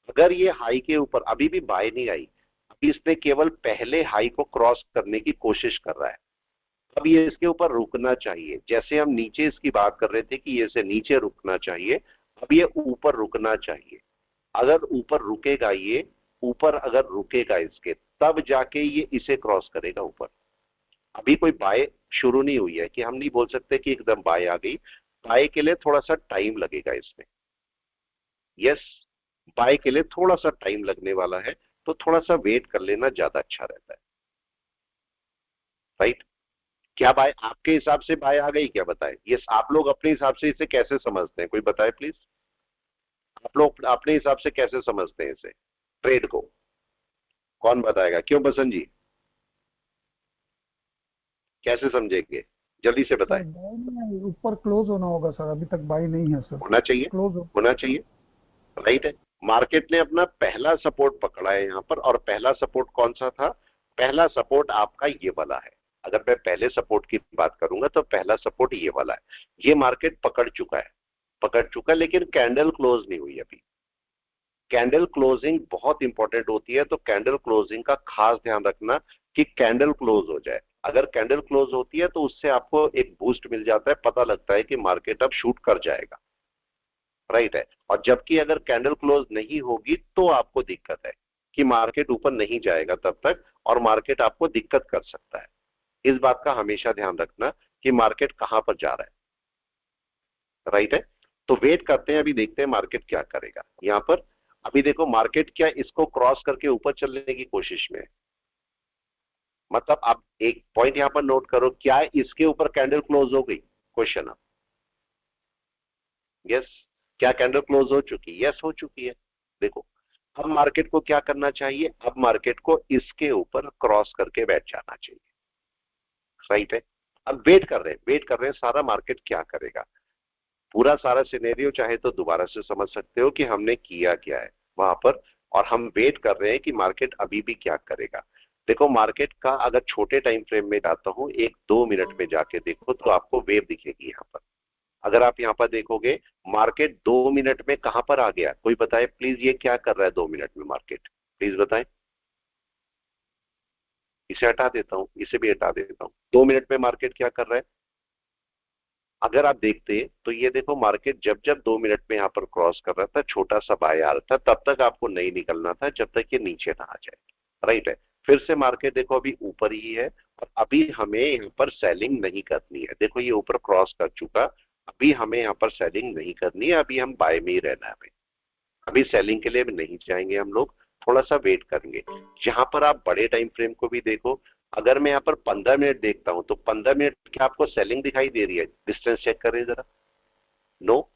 अगर ये हाई के ऊपर अभी भी बाय नहीं आई, अभी इसने केवल पहले हाई को क्रॉस करने की कोशिश कर रहा है, अब ये इसके ऊपर रुकना चाहिए। जैसे हम नीचे इसकी बात कर रहे थे कि ये इसे नीचे रुकना चाहिए, अब ये ऊपर रुकना चाहिए। अगर ऊपर रुकेगा, ये ऊपर अगर रुकेगा इसके, तब जाके ये इसे क्रॉस करेगा ऊपर। अभी कोई बाय शुरू नहीं हुई है कि हम नहीं बोल सकते कि एकदम बाय आ गई। बाय के लिए थोड़ा सा टाइम लगेगा इसमें। यस, बाय के लिए थोड़ा सा टाइम लगने वाला है, तो थोड़ा सा वेट कर लेना ज्यादा अच्छा रहता है। राइट, क्या बाय आपके हिसाब से बाय आ गई क्या, बताएं। ये आप लोग अपने हिसाब से इसे कैसे समझते हैं, कोई बताए प्लीज। आप लोग अपने हिसाब से कैसे समझते हैं इसे, ट्रेड को, कौन बताएगा। क्यों बसंत जी, कैसे समझेंगे, जल्दी से बताएं। ऊपर क्लोज होना होगा सर, अभी तक बाई नहीं है सर। होना चाहिए, क्लोज होना चाहिए। राइट है, मार्केट ने अपना पहला सपोर्ट पकड़ा है यहां पर, और पहला सपोर्ट कौन सा था, पहला सपोर्ट आपका ये वाला है। अगर मैं पहले सपोर्ट की बात करूंगा तो पहला सपोर्ट ये वाला है। ये मार्केट पकड़ चुका है, पकड़ चुका है, लेकिन कैंडल क्लोज नहीं हुई अभी। कैंडल क्लोजिंग बहुत इंपॉर्टेंट होती है, तो कैंडल क्लोजिंग का खास ध्यान रखना कि कैंडल क्लोज हो जाए। अगर कैंडल क्लोज होती है तो उससे आपको एक बूस्ट मिल जाता है, पता लगता है कि मार्केट अब शूट कर जाएगा। राइट है, और जबकि अगर कैंडल क्लोज नहीं होगी तो आपको दिक्कत है कि मार्केट ऊपर नहीं जाएगा तब तक, और मार्केट आपको दिक्कत कर सकता है। इस बात का हमेशा ध्यान रखना कि मार्केट कहां पर जा रहा है। राइट है, तो वेट करते हैं, अभी देखते हैं मार्केट क्या करेगा यहां पर। अभी देखो मार्केट क्या इसको क्रॉस करके ऊपर चलने की कोशिश में है। मतलब आप एक पॉइंट यहां पर नोट करो, क्या इसके ऊपर कैंडल क्लोज हो गई, क्वेश्चन आप। यस, क्या कैंडल क्लोज हो चुकी, यस हो चुकी है। देखो अब मार्केट को क्या करना चाहिए, अब मार्केट को इसके ऊपर क्रॉस करके बैठ जाना चाहिए। राइट है, अब वेट कर रहे हैं, वेट कर रहे हैं सारा मार्केट क्या करेगा। पूरा सारा सिनेरियो चाहे तो दोबारा से समझ सकते हो कि हमने किया क्या है वहां पर, और हम वेट कर रहे हैं कि मार्केट अभी भी क्या करेगा। देखो मार्केट का अगर छोटे टाइम फ्रेम में जाता हूं, 1-2 मिनट में जाके देखो तो आपको वेव दिखेगी यहां पर। अगर आप यहां पर देखोगे मार्केट 2 मिनट में कहां पर आ गया, कोई बताए प्लीज, ये क्या कर रहा है 2 मिनट में मार्केट, प्लीज बताएं। इसे हटा देता हूं, इसे भी हटा देता हूं। 2 मिनट में मार्केट क्या कर रहा है, अगर आप देखते तो ये देखो मार्केट जब जब 2 मिनट में यहां पर क्रॉस कर रहा था, छोटा सा बाय आ रहा था, तब तक आपको नहीं निकलना था जब तक ये नीचे ना आ जाए। राइट है, फिर से मार्केट देखो अभी ऊपर ही है, और अभी हमें यहाँ पर सेलिंग नहीं करनी है। देखो ये ऊपर क्रॉस कर चुका, अभी हमें यहाँ पर सेलिंग नहीं करनी है, अभी हम बाय में ही रहना है। अभी सेलिंग के लिए भी नहीं जाएंगे हम लोग, थोड़ा सा वेट करेंगे। जहां पर आप बड़े टाइम फ्रेम को भी देखो, अगर मैं यहाँ पर 15 मिनट देखता हूं तो 15 मिनट क्या आपको सेलिंग दिखाई दे रही है, डिस्टेंस चेक करें जरा। नो,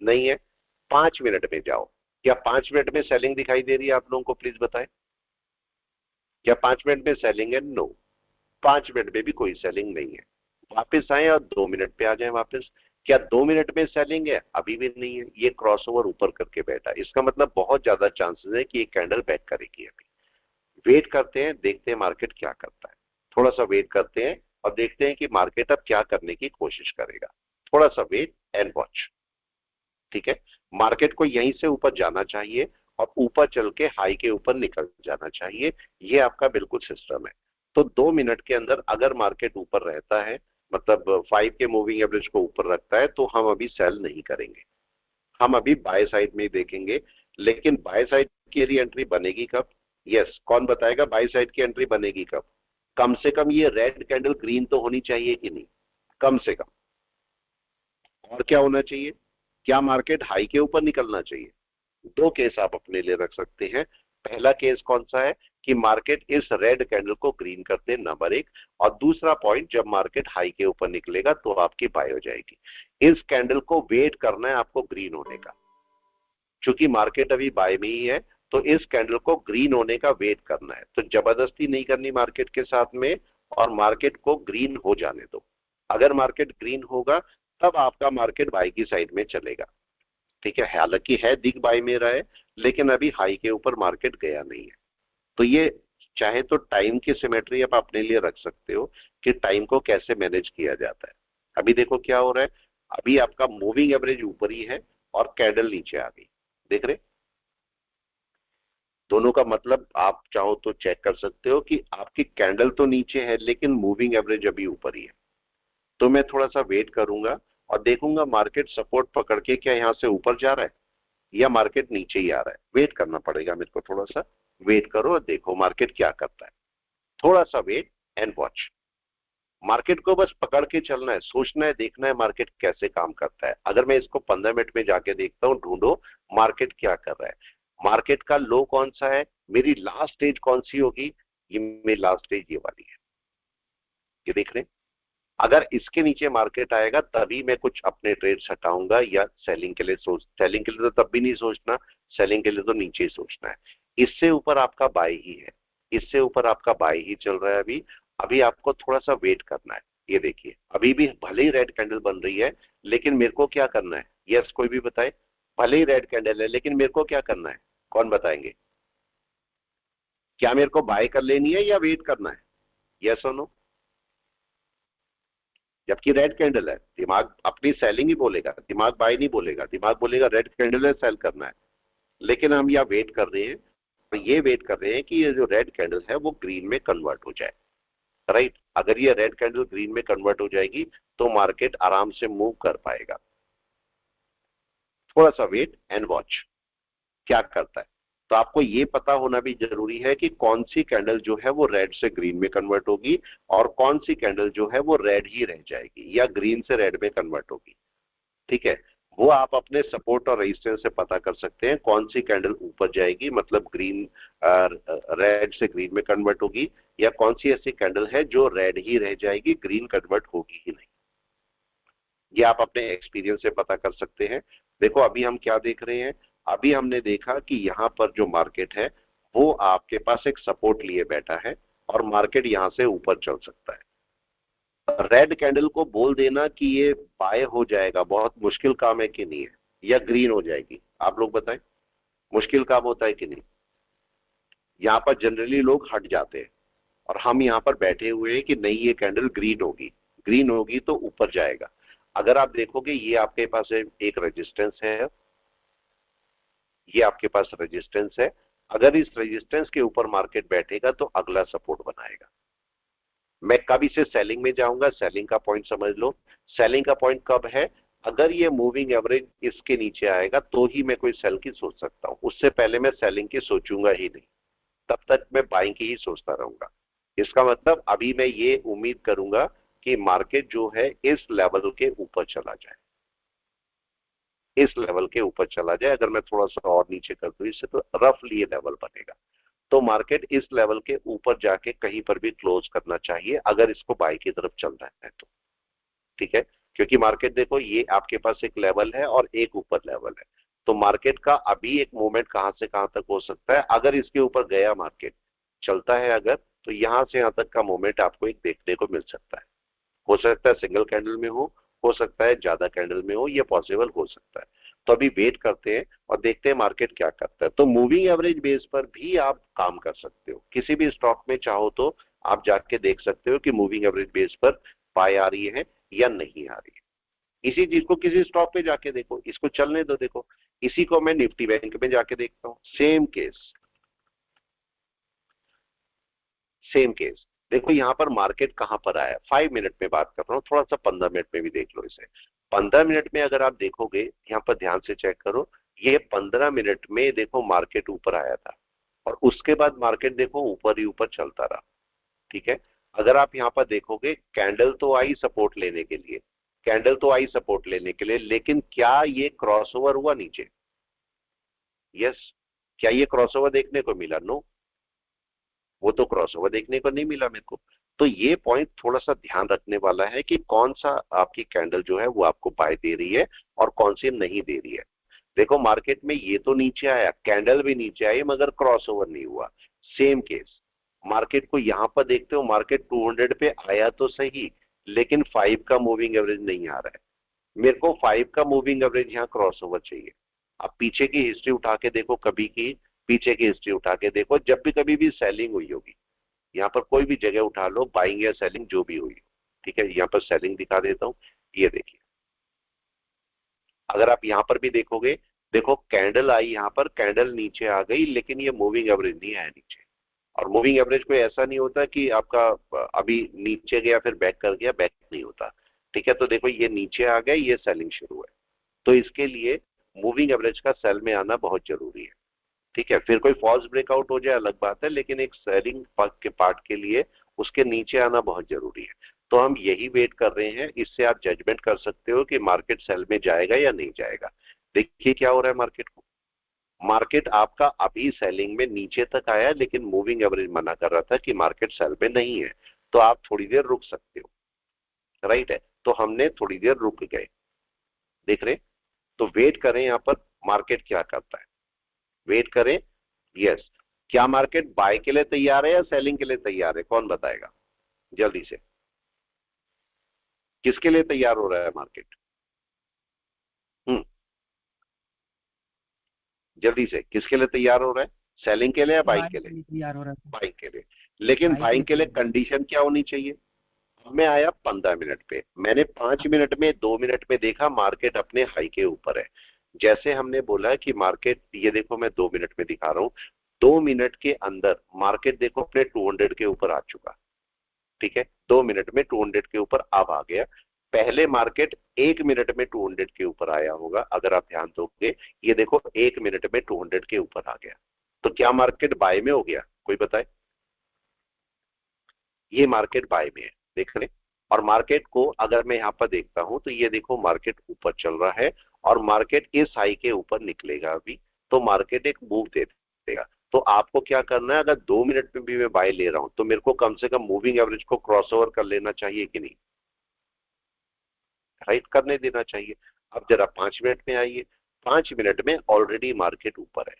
नहीं है। 5 मिनट में जाओ, क्या 5 मिनट में सेलिंग दिखाई दे रही है आप लोगों को, प्लीज बताएं। क्या 5 मिनट में सेलिंग है, नो, 5 मिनट में भी कोई सेलिंग नहीं है। वापस आए और 2 मिनट पे आ जाए वापस, क्या 2 मिनट में सेलिंग है, अभी भी नहीं है। ये क्रॉसओवर ऊपर करके बैठा, इसका मतलब बहुत ज्यादा चांसेस है कि ये कैंडल बैक करेगी। अभी वेट करते हैं, देखते हैं मार्केट क्या करता है। थोड़ा सा वेट करते हैं और देखते हैं कि मार्केट अब क्या करने की कोशिश करेगा। थोड़ा सा वेट एंड वॉच। ठीक है, मार्केट को यहीं से ऊपर जाना चाहिए और ऊपर चल के हाई के ऊपर निकल जाना चाहिए, ये आपका बिल्कुल सिस्टम है। तो 2 मिनट के अंदर अगर मार्केट ऊपर रहता है, मतलब 5 के मूविंग एवरेज को ऊपर रखता है, तो हम अभी सेल नहीं करेंगे, हम अभी बाय साइड में ही देखेंगे लेकिन बाय साइड की री एंट्री बनेगी कब? यस, कौन बताएगा बाय साइड की एंट्री बनेगी कब? कम से कम ये रेड कैंडल ग्रीन तो होनी चाहिए कि नहीं, कम से कम। और क्या होना चाहिए? क्या मार्केट हाई के ऊपर निकलना चाहिए? दो केस आप अपने लिए रख सकते हैं। पहला केस कौन सा है कि मार्केट इस रेड कैंडल को ग्रीन कर दे, नंबर एक। और दूसरा पॉइंट, जब मार्केट हाई के ऊपर निकलेगा तो आपकी बाय हो जाएगी। इस कैंडल को वेट करना है आपको ग्रीन होने का। चूंकि मार्केट अभी बाय में ही है तो इस कैंडल को ग्रीन होने का वेट करना है। तो जबरदस्ती नहीं करनी मार्केट के साथ में, और मार्केट को ग्रीन हो जाने दो। अगर मार्केट ग्रीन होगा तब आपका मार्केट बाय की साइड में चलेगा। ठीक है, हालांकि है दिख बाय में रहा है, लेकिन अभी हाई के ऊपर मार्केट गया नहीं है। तो ये चाहे तो टाइम की सिमेट्री आप अपने लिए रख सकते हो कि टाइम को कैसे मैनेज किया जाता है। अभी देखो क्या हो रहा है, अभी आपका मूविंग एवरेज ऊपर ही है और कैंडल नीचे आ गई, देख रहे? दोनों का मतलब आप चाहो तो चेक कर सकते हो कि आपकी कैंडल तो नीचे है लेकिन मूविंग एवरेज अभी ऊपर ही है। तो मैं थोड़ा सा वेट करूंगा और देखूंगा मार्केट सपोर्ट पकड़ के क्या यहां से ऊपर जा रहा है या मार्केट नीचे ही आ रहा है। वेट करना पड़ेगा मेरे को, थोड़ा सा वेट करो और देखो मार्केट क्या करता है। थोड़ा सा वेट एंड वॉच। मार्केट को बस पकड़ के चलना है, सोचना है, देखना है मार्केट कैसे काम करता है। अगर मैं इसको 15 मिनट में जाके देखता हूँ, ढूंढो मार्केट क्या कर रहा है, मार्केट का लो कौन सा है, मेरी लास्ट स्टेज कौन सी होगी। ये मेरी लास्ट स्टेज ये वाली है, ये देख रहे हैं? अगर इसके नीचे मार्केट आएगा तभी मैं कुछ अपने ट्रेड्स हटाऊंगा या सेलिंग के लिए सेलिंग के लिए तो तब भी नहीं सोचना, सेलिंग के लिए तो नीचे ही सोचना है। इससे ऊपर आपका बाय ही है, इससे ऊपर आपका बाय ही चल रहा है अभी। अभी आपको थोड़ा सा वेट करना है। ये देखिए अभी भी भले ही रेड कैंडल बन रही है, लेकिन मेरे को क्या करना है? यस, कोई भी बताए। भले ही रेड कैंडल है लेकिन मेरे को क्या करना है, कौन बताएंगे? क्या मेरे को बाय कर लेनी है या वेट करना है? यस और नो? जबकि रेड कैंडल है, दिमाग अपनी सेलिंग ही बोलेगा, दिमाग बाय नहीं बोलेगा। दिमाग बोलेगा रेड कैंडल है, सेल करना है। लेकिन हम यहाँ वेट कर रहे हैं, तो ये वेट कर रहे हैं कि ये जो रेड कैंडल है वो ग्रीन में कन्वर्ट हो जाए। राइट, अगर ये रेड कैंडल ग्रीन में कन्वर्ट हो जाएगी तो मार्केट आराम से मूव कर पाएगा। थोड़ा सा वेट एंड वॉच क्या करता है। तो आपको ये पता होना भी जरूरी है कि कौन सी कैंडल जो है वो रेड से ग्रीन में कन्वर्ट होगी और कौन सी कैंडल जो है वो रेड ही रह जाएगी या ग्रीन से रेड में कन्वर्ट होगी। ठीक है, वो आप अपने सपोर्ट और रेजिस्टेंस से पता कर सकते हैं कौन सी कैंडल ऊपर जाएगी, मतलब ग्रीन रेड से ग्रीन में कन्वर्ट होगी, या कौन सी ऐसी कैंडल है जो रेड ही रह जाएगी, ग्रीन कन्वर्ट होगी ही नहीं। ये आप अपने एक्सपीरियंस से पता कर सकते हैं। देखो अभी हम क्या देख रहे हैं, अभी हमने देखा कि यहाँ पर जो मार्केट है वो आपके पास एक सपोर्ट लिए बैठा है और मार्केट यहाँ से ऊपर चल सकता है। रेड कैंडल को बोल देना कि ये बाय हो जाएगा बहुत मुश्किल काम है कि नहीं है, या ग्रीन हो जाएगी, आप लोग बताएं। मुश्किल काम होता है कि नहीं? यहाँ पर जनरली लोग हट जाते हैं और हम यहाँ पर बैठे हुए हैं कि नहीं ये कैंडल ग्रीन होगी, ग्रीन होगी तो ऊपर जाएगा। अगर आप देखोगे ये आपके पास एक रेजिस्टेंस है, ये आपके पास रेजिस्टेंस है। अगर इस रेजिस्टेंस के ऊपर मार्केट बैठेगा तो अगला सपोर्ट बनाएगा। मैं कब इसे सेलिंग में जाऊंगा, सेलिंग का पॉइंट समझ लो। सेलिंग का पॉइंट कब है? अगर ये मूविंग एवरेज इसके नीचे आएगा तो ही मैं कोई सेल की सोच सकता हूं, उससे पहले मैं सेलिंग की सोचूंगा ही नहीं। तब तक मैं बाइंग की ही सोचता रहूंगा। इसका मतलब अभी मैं ये उम्मीद करूंगा कि मार्केट जो है इस लेवल के ऊपर चला जाए, इस लेवल के ऊपर चला जाए। अगर मैं थोड़ा सा और नीचे कर दूं इससे तो रफली ये लेवल बनेगा, तो मार्केट इस लेवल के ऊपर जाके कहीं पर भी क्लोज करना चाहिए अगर इसको बाई की तरफ चल रहा है तो। ठीक है, क्योंकि मार्केट देखो ये आपके पास एक लेवल है और एक ऊपर लेवल है, तो मार्केट का अभी एक मूवमेंट कहां से कहां तक हो सकता है। अगर इसके ऊपर गया मार्केट चलता है अगर, तो यहां से यहां तक का मूवमेंट आपको एक देखने को मिल सकता है। हो सकता है सिंगल कैंडल में हो सकता है ज्यादा कैंडल में हो, ये पॉसिबल हो सकता है। तो अभी वेट करते हैं और देखते हैं मार्केट क्या करता है। तो मूविंग एवरेज बेस पर भी आप काम कर सकते हो, किसी भी स्टॉक में चाहो तो आप जाके देख सकते हो कि मूविंग एवरेज बेस पर बाय आ रही है या नहीं आ रही है। इसी चीज को किसी स्टॉक पे जाके देखो, इसको चलने दो। देखो इसी को मैं निफ्टी बैंक में जाके देखता हूँ, सेम केस, सेम केस। देखो यहाँ पर मार्केट कहां पर आया, 5 मिनट में बात कर रहा हूँ, थोड़ा सा 15 मिनट में भी देख लो इसे। 15 मिनट में अगर आप देखोगे यहाँ पर ध्यान से चेक करो, ये 15 मिनट में देखो मार्केट ऊपर आया था और उसके बाद मार्केट देखो ऊपर ही ऊपर चलता रहा। ठीक है, अगर आप यहाँ पर देखोगे कैंडल तो आई सपोर्ट लेने के लिए, कैंडल तो आई सपोर्ट लेने के लिए, लेकिन क्या ये क्रॉसओवर हुआ नीचे? यस। क्या ये क्रॉसओवर देखने को मिला? नो, वो तो क्रॉसओवर देखने को नहीं मिला मेरे को। तो ये पॉइंट थोड़ा सा ध्यान रखने वाला है कि कौन सा आपकी कैंडल जो है वो आपको बाय दे रही है और कौन सी नहीं दे रही है। देखो मार्केट में ये तो नीचे आया, कैंडल भी नीचे आई, मगर क्रॉसओवर नहीं हुआ। सेम केस मार्केट को यहां पर देखते हो, मार्केट 200 पे आया तो सही, लेकिन 5 का मूविंग एवरेज नहीं आ रहा है। मेरे को 5 का मूविंग एवरेज यहाँ क्रॉसओवर चाहिए। आप पीछे की हिस्ट्री उठा के देखो, कभी की पीछे की हिस्ट्री उठा के देखो, जब भी कभी भी सेलिंग हुई होगी, यहाँ पर कोई भी जगह उठा लो, बाइंग या सेलिंग जो भी हुई, ठीक है, यहाँ पर सेलिंग दिखा देता हूं। ये देखिए, अगर आप यहाँ पर भी देखोगे, देखो कैंडल आई यहाँ पर, कैंडल नीचे आ गई, लेकिन ये मूविंग एवरेज नहीं आया नीचे। और मूविंग एवरेज कोई ऐसा नहीं होता कि आपका अभी नीचे गया फिर बैक कर गया, बैक नहीं होता। ठीक है, तो देखो ये नीचे आ गया, ये सेलिंग शुरू है, तो इसके लिए मूविंग एवरेज का सेल में आना बहुत जरूरी है। ठीक है, फिर कोई फॉल्स ब्रेकआउट हो जाए अलग बात है, लेकिन एक सेलिंग के पार्ट के लिए उसके नीचे आना बहुत जरूरी है। तो हम यही वेट कर रहे हैं, इससे आप जजमेंट कर सकते हो कि मार्केट सेल में जाएगा या नहीं जाएगा। देखिए क्या हो रहा है मार्केट को, मार्केट आपका अभी सेलिंग में नीचे तक आया, लेकिन मूविंग एवरेज मना कर रहा था कि मार्केट सेल में नहीं है, तो आप थोड़ी देर रुक सकते हो। राइट है, तो हमने थोड़ी देर रुक गए, देख रहे, तो वेट करें यहां पर मार्केट क्या करता है, वेट करें। यस, क्या मार्केट बाय के लिए तैयार है या सेलिंग के लिए तैयार है? कौन बताएगा जल्दी से, किसके लिए तैयार हो रहा है मार्केट? जल्दी से, किसके लिए तैयार हो रहा है? सेलिंग के लिए या बाइंग के लिए? तैयार हो रहा है। बाइंग के लिए। लेकिन बाइंग के लिए कंडीशन क्या होनी चाहिए? अब मैं आया 15 मिनट पे, मैंने 5 मिनट में 2 मिनट में देखा मार्केट अपने हाई के ऊपर है। जैसे हमने बोला कि मार्केट, ये देखो मैं 2 मिनट में दिखा रहा हूं, 2 मिनट के अंदर मार्केट देखो अपने 200 के ऊपर आ चुका। ठीक है, 2 मिनट में 200 के ऊपर अब आ गया। पहले मार्केट 1 मिनट में 200 के ऊपर आया होगा, अगर आप ध्यान दोगे, ये देखो 1 मिनट में 200 के ऊपर आ गया। तो क्या मार्केट बाय में हो गया? कोई बताए। ये मार्केट बाय में है, देख रहे। और मार्केट को अगर मैं यहाँ पर देखता हूं, तो ये देखो मार्केट ऊपर चल रहा है और मार्केट इस हाई के ऊपर निकलेगा अभी, तो मार्केट एक मूव दे देगा। तो आपको क्या करना है, अगर 2 मिनट में भी मैं बाय ले रहा हूं, तो मेरे को कम से कम मूविंग एवरेज को क्रॉसओवर कर लेना चाहिए कि नहीं? राइट, करने देना चाहिए। अब जरा 5 मिनट में आइए, 5 मिनट में ऑलरेडी मार्केट ऊपर है।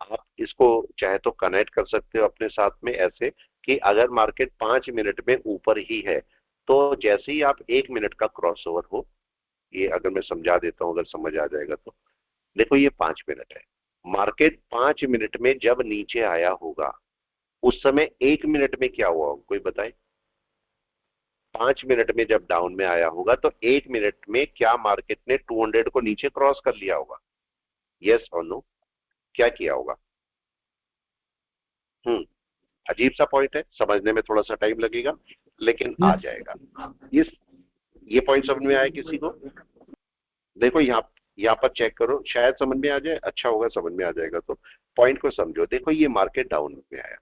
आप इसको चाहे तो कनेक्ट कर सकते हो अपने साथ में ऐसे कि अगर मार्केट 5 मिनट में ऊपर ही है, तो जैसे ही आप 1 मिनट का क्रॉसओवर हो, ये अगर मैं समझा देता हूं, अगर समझ आ जाएगा तो, देखो ये 5 मिनट है, मार्केट 5 मिनट में जब नीचे आया होगा, उस समय 1 मिनट में क्या हुआ होगा? कोई बताए। 5 मिनट में जब डाउन में आया होगा, तो 1 मिनट में क्या मार्केट ने 200 को नीचे क्रॉस कर लिया होगा? यस और नो, क्या किया होगा? अजीब सा पॉइंट है, समझने में थोड़ा सा टाइम लगेगा, लेकिन आ जाएगा। इस ये पॉइंट समझ में आया किसी को? देखो यहाँ पर चेक करो, शायद समझ में आ जाए, अच्छा होगा समझ में आ जाएगा। तो पॉइंट को समझो, देखो ये मार्केट डाउन में आया,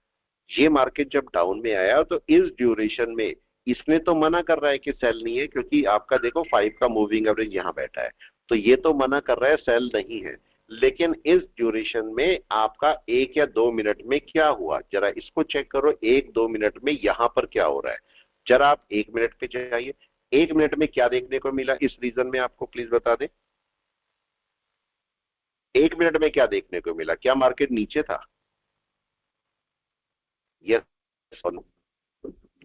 ये मार्केट जब डाउन में आया, तो इस ड्यूरेशन में इसने तो मना कर रहा है कि सेल नहीं है, क्योंकि आपका देखो 5 का मूविंग एवरेज यहाँ बैठा है, तो ये तो मना कर रहा है सेल नहीं है। लेकिन इस ड्यूरेशन में आपका 1 या 2 मिनट में क्या हुआ, जरा इसको चेक करो। 1-2 मिनट में यहां पर क्या हो रहा है, जरा आप 1 मिनट पे जाइए। 1 मिनट में क्या देखने को मिला इस रीजन में, आपको प्लीज बता दें। 1 मिनट में क्या देखने को मिला? क्या मार्केट नीचे था? यस,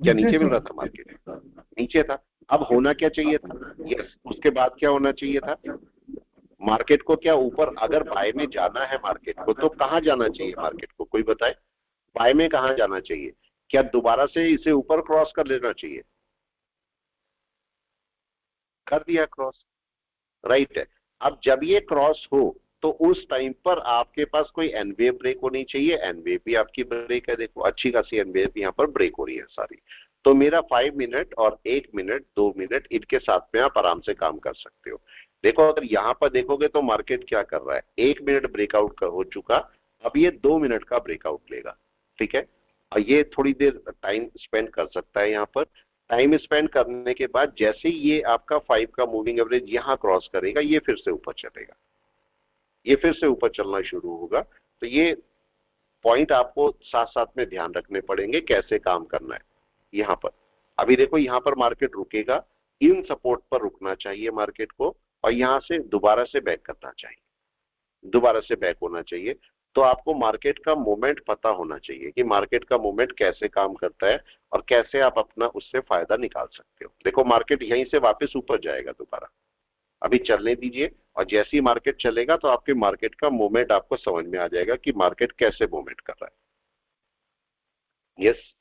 क्या नीचे मिल रहा था मार्केट? नीचे था। अब होना क्या चाहिए था? यस, उसके बाद क्या होना चाहिए था? मार्केट को क्या ऊपर, अगर बाय में जाना है मार्केट को, तो कहां जाना चाहिए मार्केट को? कोई बताए, बाय में कहां जाना चाहिए? क्या दोबारा से इसे ऊपर क्रॉस कर लेना चाहिए? कर दिया क्रॉस, राइट है। अब जब ये क्रॉस हो, तो उस टाइम पर आपके पास कोई एनवेव ब्रेक होनी चाहिए। एनवेव भी आपकी ब्रेक है, देखो अच्छी खासी एनवेव यहाँ पर ब्रेक हो रही है सारी। तो मेरा 5 मिनट और 1 मिनट 2 मिनट इनके साथ में आप आराम से काम कर सकते हो। देखो अगर यहां पर देखोगे तो मार्केट क्या कर रहा है, 1 मिनट ब्रेकआउट का हो चुका, अब ये 2 मिनट का ब्रेकआउट लेगा, ठीक है। और ये थोड़ी देर टाइम स्पेंड कर सकता है यहाँ पर। टाइम स्पेंड करने के बाद जैसे ही ये आपका 5 का मूविंग एवरेज यहां क्रॉस करेगा, ये फिर से ऊपर चलेगा, ये फिर से ऊपर चलना शुरू होगा। तो ये पॉइंट आपको साथ साथ में ध्यान रखने पड़ेंगे कैसे काम करना है। यहां पर अभी देखो यहां पर मार्केट रुकेगा, इन सपोर्ट पर रुकना चाहिए मार्केट को, और यहां से दोबारा से बैक करना चाहिए, दोबारा से बैक होना चाहिए। तो आपको मार्केट का मूवमेंट पता होना चाहिए कि मार्केट का मूवमेंट कैसे काम करता है और कैसे आप अपना उससे फायदा निकाल सकते हो। देखो मार्केट यहीं से वापस ऊपर जाएगा दोबारा, अभी चलने दीजिए, और जैसे ही मार्केट चलेगा तो आपके मार्केट का मूवमेंट आपको समझ में आ जाएगा कि मार्केट कैसे मूवमेंट कर रहा है। Yes,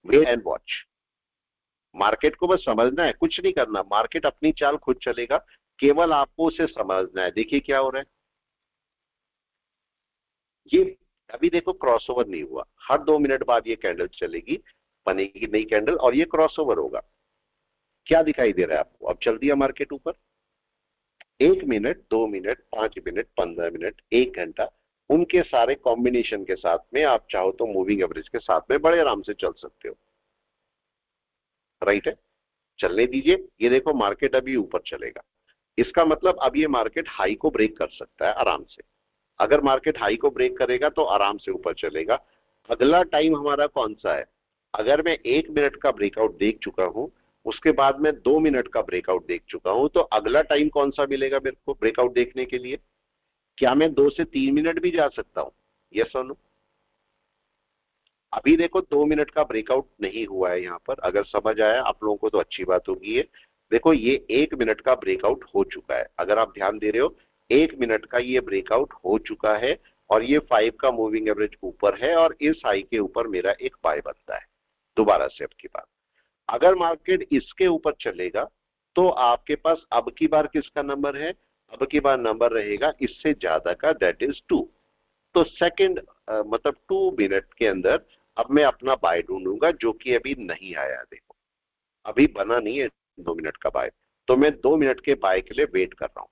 wait and watch. Market को बस समझना है, कुछ नहीं करना, मार्केट अपनी चाल खुद चलेगा, केवल आपको उसे समझना है। देखिए क्या हो रहा है, ये अभी देखो क्रॉसओवर नहीं हुआ, हर 2 मिनट बाद ये कैंडल चलेगी, बनेगी नई कैंडल और ये क्रॉसओवर होगा। क्या दिखाई दे रहा है आपको, अब चल दिया मार्केट ऊपर। 1 मिनट, 2 मिनट, 5 मिनट, 15 मिनट, 1 घंटा, उनके सारे कॉम्बिनेशन के साथ में आप चाहो तो मूविंग एवरेज के साथ में बड़े आराम से चल सकते हो, राइट है। चलने दीजिए, ये देखो मार्केट अभी ऊपर चलेगा, इसका मतलब अब ये मार्केट हाई को ब्रेक कर सकता है आराम से। अगर मार्केट हाई को ब्रेक करेगा तो आराम से ऊपर चलेगा। अगला टाइम हमारा कौन सा है, अगर मैं 1 मिनट का ब्रेकआउट देख चुका हूं, उसके बाद मैं 2 मिनट का ब्रेकआउट देख चुका हूं, तो अगला टाइम कौन सा मिलेगा मेरे को ब्रेकआउट देखने के लिए? क्या मैं 2 से 3 मिनट भी जा सकता हूं? यस और नो? अभी देखो 2 मिनट का ब्रेकआउट नहीं हुआ है यहां पर, अगर समझ आया आप लोगों को तो अच्छी बात होगी। है देखो ये 1 मिनट का ब्रेकआउट हो चुका है, अगर आप ध्यान दे रहे हो 1 मिनट का ये ब्रेकआउट हो चुका है, और ये 5 का मूविंग एवरेज ऊपर है, और इस हाई के ऊपर मेरा एक बाय बनता है दोबारा से। अब की बार अगर मार्केट इसके ऊपर चलेगा तो आपके पास अब की बार किसका नंबर है, अब की बार नंबर रहेगा इससे ज्यादा का, दैट इज 2। तो सेकंड मतलब 2 मिनट के अंदर अब मैं अपना बाय ढूंढूंगा, जो कि अभी नहीं आया। देखो अभी बना नहीं है 2 मिनट का बाय, तो मैं 2 मिनट के बाय के लिए वेट कर रहा हूं।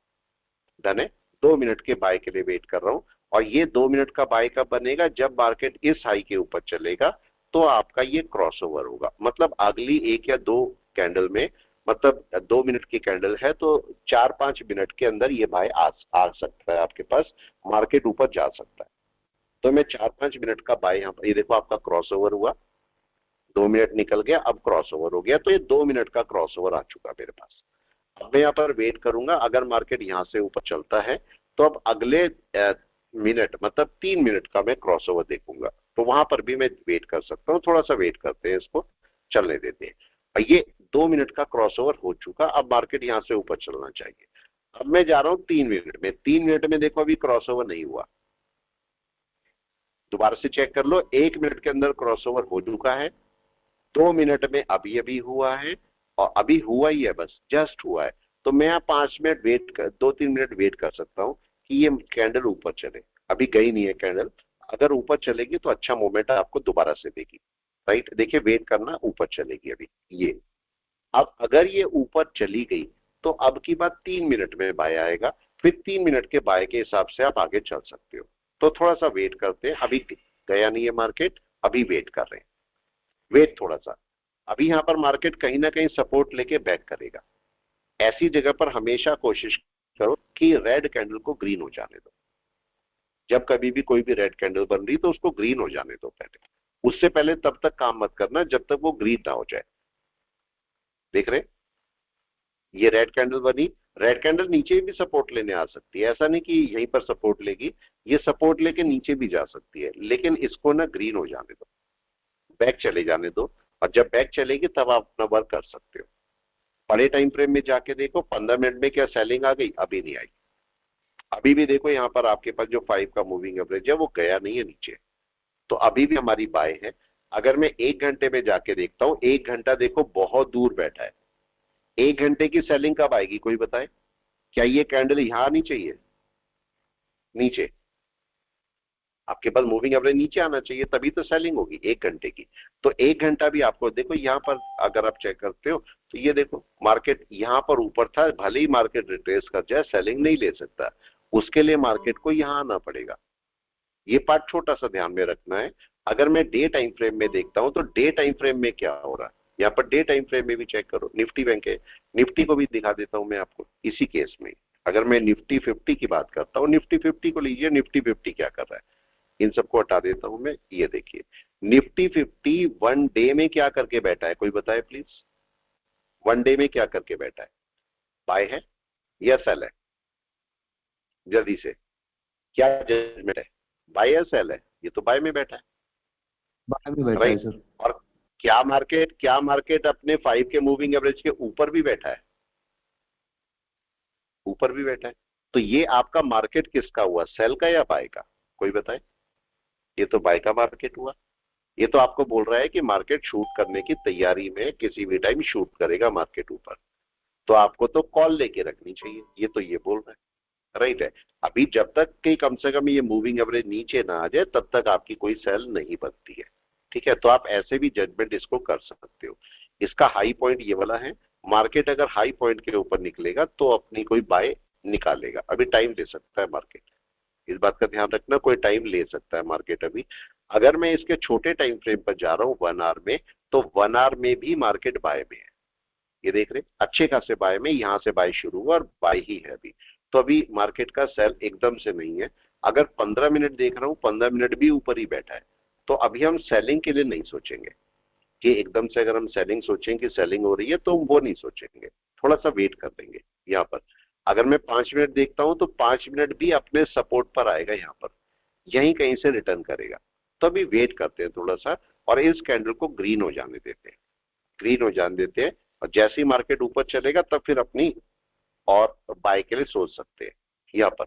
डन है, 2 मिनट के बाय के लिए वेट कर रहा हूं, और ये 2 मिनट का बाय कब बनेगा, जब मार्केट इस हाई के ऊपर चलेगा, तो आपका ये क्रॉसओवर होगा। मतलब अगली 1 या 2 कैंडल में, मतलब 2 मिनट की कैंडल है तो 4-5 मिनट के अंदर ये बाय आ सकता है आपके पास, मार्केट ऊपर जा सकता है। तो मैं 4-5 मिनट का बाय यहाँ पर, ये देखो आपका क्रॉसओवर हुआ, 2 मिनट निकल गया, अब क्रॉसओवर हो गया, तो ये 2 मिनट का क्रॉसओवर आ चुका मेरे पास। अब मैं यहाँ पर वेट करूंगा, अगर मार्केट यहाँ से ऊपर चलता है तो अब अगले मिनट मतलब 3 मिनट का मैं क्रॉसओवर देखूंगा, तो वहां पर भी मैं वेट कर सकता हूँ। थोड़ा सा वेट करते हैं, इसको चलने देते हैं। और ये 2 मिनट का क्रॉसओवर हो चुका, अब मार्केट यहाँ से ऊपर चलना चाहिए। अब मैं जा रहा हूँ 3 मिनट में, 3 मिनट में देखो अभी क्रॉसओवर नहीं हुआ, दोबारा से चेक कर लो, 1 मिनट के अंदर क्रॉसओवर हो चुका है, 2 मिनट में अभी अभी हुआ है, और अभी हुआ ही है, बस जस्ट हुआ है। तो मैं यहाँ 5 मिनट वेट कर, 2-3 मिनट वेट कर सकता हूँ कि ये कैंडल ऊपर चले। अभी गई नहीं है कैंडल, अगर ऊपर चलेगी तो अच्छा मोमेंट आपको दोबारा से देगी, राइट। देखिए वेट करना, ऊपर चलेगी अभी ये। अब अगर ये ऊपर चली गई तो अब की बात 3 मिनट में बाय आएगा, फिर 3 मिनट के बाय के हिसाब से आप आगे चल सकते हो। तो थोड़ा सा वेट करते हैं, अभी गया नहीं है मार्केट, अभी वेट कर रहे हैं, वेट थोड़ा सा। अभी यहां पर मार्केट कहीं ना कहीं सपोर्ट लेके बैक करेगा। ऐसी जगह पर हमेशा कोशिश करो कि रेड कैंडल को ग्रीन हो जाने दो। जब कभी भी कोई भी रेड कैंडल बन रही तो उसको ग्रीन हो जाने दो पहले, उससे पहले तब तक काम मत करना जब तक वो ग्रीन ना हो जाए। देख रहे, ये रेड कैंडल बनी, रेड कैंडल नीचे भी सपोर्ट लेने आ सकती है, ऐसा नहीं कि यहीं पर सपोर्ट लेगी, ये सपोर्ट लेके नीचे भी जा सकती है, लेकिन इसको ना ग्रीन हो जाने दो, बैक चले जाने दो, और जब बैक चलेगी तब आप अपना वर्क कर सकते हो। बड़े टाइम फ्रेम में जाके देखो 15 मिनट में क्या सेलिंग आ गई, अभी नहीं आई। अभी भी देखो यहाँ पर आपके पास जो 5 का मूविंग एवरेज है वो गया नहीं है नीचे, तो अभी भी हमारी बाय है। अगर मैं 1 घंटे में जाके देखता हूँ, 1 घंटा देखो बहुत दूर बैठा है, 1 घंटे की सेलिंग कब आएगी कोई बताए? क्या ये कैंडल यहां आनी चाहिए नीचे? आपके पास मूविंग एवरेज नीचे आना चाहिए, तभी तो सेलिंग होगी 1 घंटे की। तो 1 घंटा भी आपको देखो यहाँ पर अगर आप चेक करते हो तो ये देखो मार्केट यहाँ पर ऊपर था, भले ही मार्केट रिट्रेस कर जाए सेलिंग नहीं ले सकता, उसके लिए मार्केट को यहाँ आना पड़ेगा। ये पार्ट छोटा सा ध्यान में रखना है। अगर मैं डे टाइम फ्रेम में देखता हूं तो डे टाइम फ्रेम में क्या हो रहा है, यहाँ पर डे टाइम फ्रेम में भी चेक करो। निफ्टी बैंक है, निफ्टी को भी दिखा देता हूं मैं आपको इसी केस में। अगर मैं निफ्टी 50 की बात करता हूँ, निफ्टी 50 को लीजिए, निफ्टी 50 क्या कर रहा है, इन सबको हटा देता हूं मैं। ये देखिए निफ्टी 50 1 डे में क्या करके बैठा है, कोई बताए प्लीज। 1 डे में क्या करके बैठा है, बाय है या सेल है, जल्दी से क्या जजमेंट है, बाय या सेल है। ये तो बाय में बैठा है, बाय में बैठा है सर। और क्या मार्केट अपने 5 के मूविंग एवरेज के ऊपर भी बैठा है, ऊपर भी बैठा है। तो ये आपका मार्केट किसका हुआ, सेल का या बाय का, कोई बताए। ये तो बाय का मार्केट हुआ। ये तो आपको बोल रहा है कि मार्केट शूट करने की तैयारी में, किसी भी टाइम शूट करेगा मार्केट ऊपर, तो आपको तो कॉल लेके रखनी चाहिए। ये तो ये बोल रहा है, राइट है। अभी जब तक कि कम से कम ये मूविंग एवरेज नीचे ना आ जाए तब तक आपकी कोई सेल नहीं बनती है, ठीक है। तो आप ऐसे भी जजमेंट इसको कर सकते हो। इसका हाई पॉइंट ये वाला है, मार्केट अगर हाई पॉइंट के ऊपर निकलेगा तो अपनी कोई बाय निकालेगा। अभी टाइम ले सकता है मार्केट, इस बात का ध्यान रखना, कोई टाइम ले सकता है मार्केट अभी। अगर मैं इसके छोटे टाइम फ्रेम पर जा रहा हूं 1 आवर में, तो 1 आवर में भी मार्केट बाय में है। ये देख रहे अच्छे खासे बाय में, यहां से बाय शुरू हुआ और बाय ही है अभी। तो अभी मार्केट का सेल एकदम से नहीं है। अगर 15 मिनट देख रहा हूं, 15 मिनट भी ऊपर ही बैठा है, तो अभी हम सेलिंग के लिए नहीं सोचेंगे कि एकदम से अगर हम सेलिंग सोचें कि सेलिंग हो रही है, तो वो नहीं सोचेंगे, थोड़ा सा वेट कर लेंगे यहाँ पर। अगर मैं 5 मिनट देखता हूं तो 5 मिनट भी अपने सपोर्ट पर आएगा, यहाँ पर यहीं कहीं से रिटर्न करेगा। तो अभी वेट करते हैं थोड़ा सा, और इस कैंडल को ग्रीन हो जाने देते हैं, ग्रीन हो जाने देते हैं। और जैसे ही मार्केट ऊपर चलेगा तब फिर अपनी और बाय के लिए सोच सकते हैं। यहाँ पर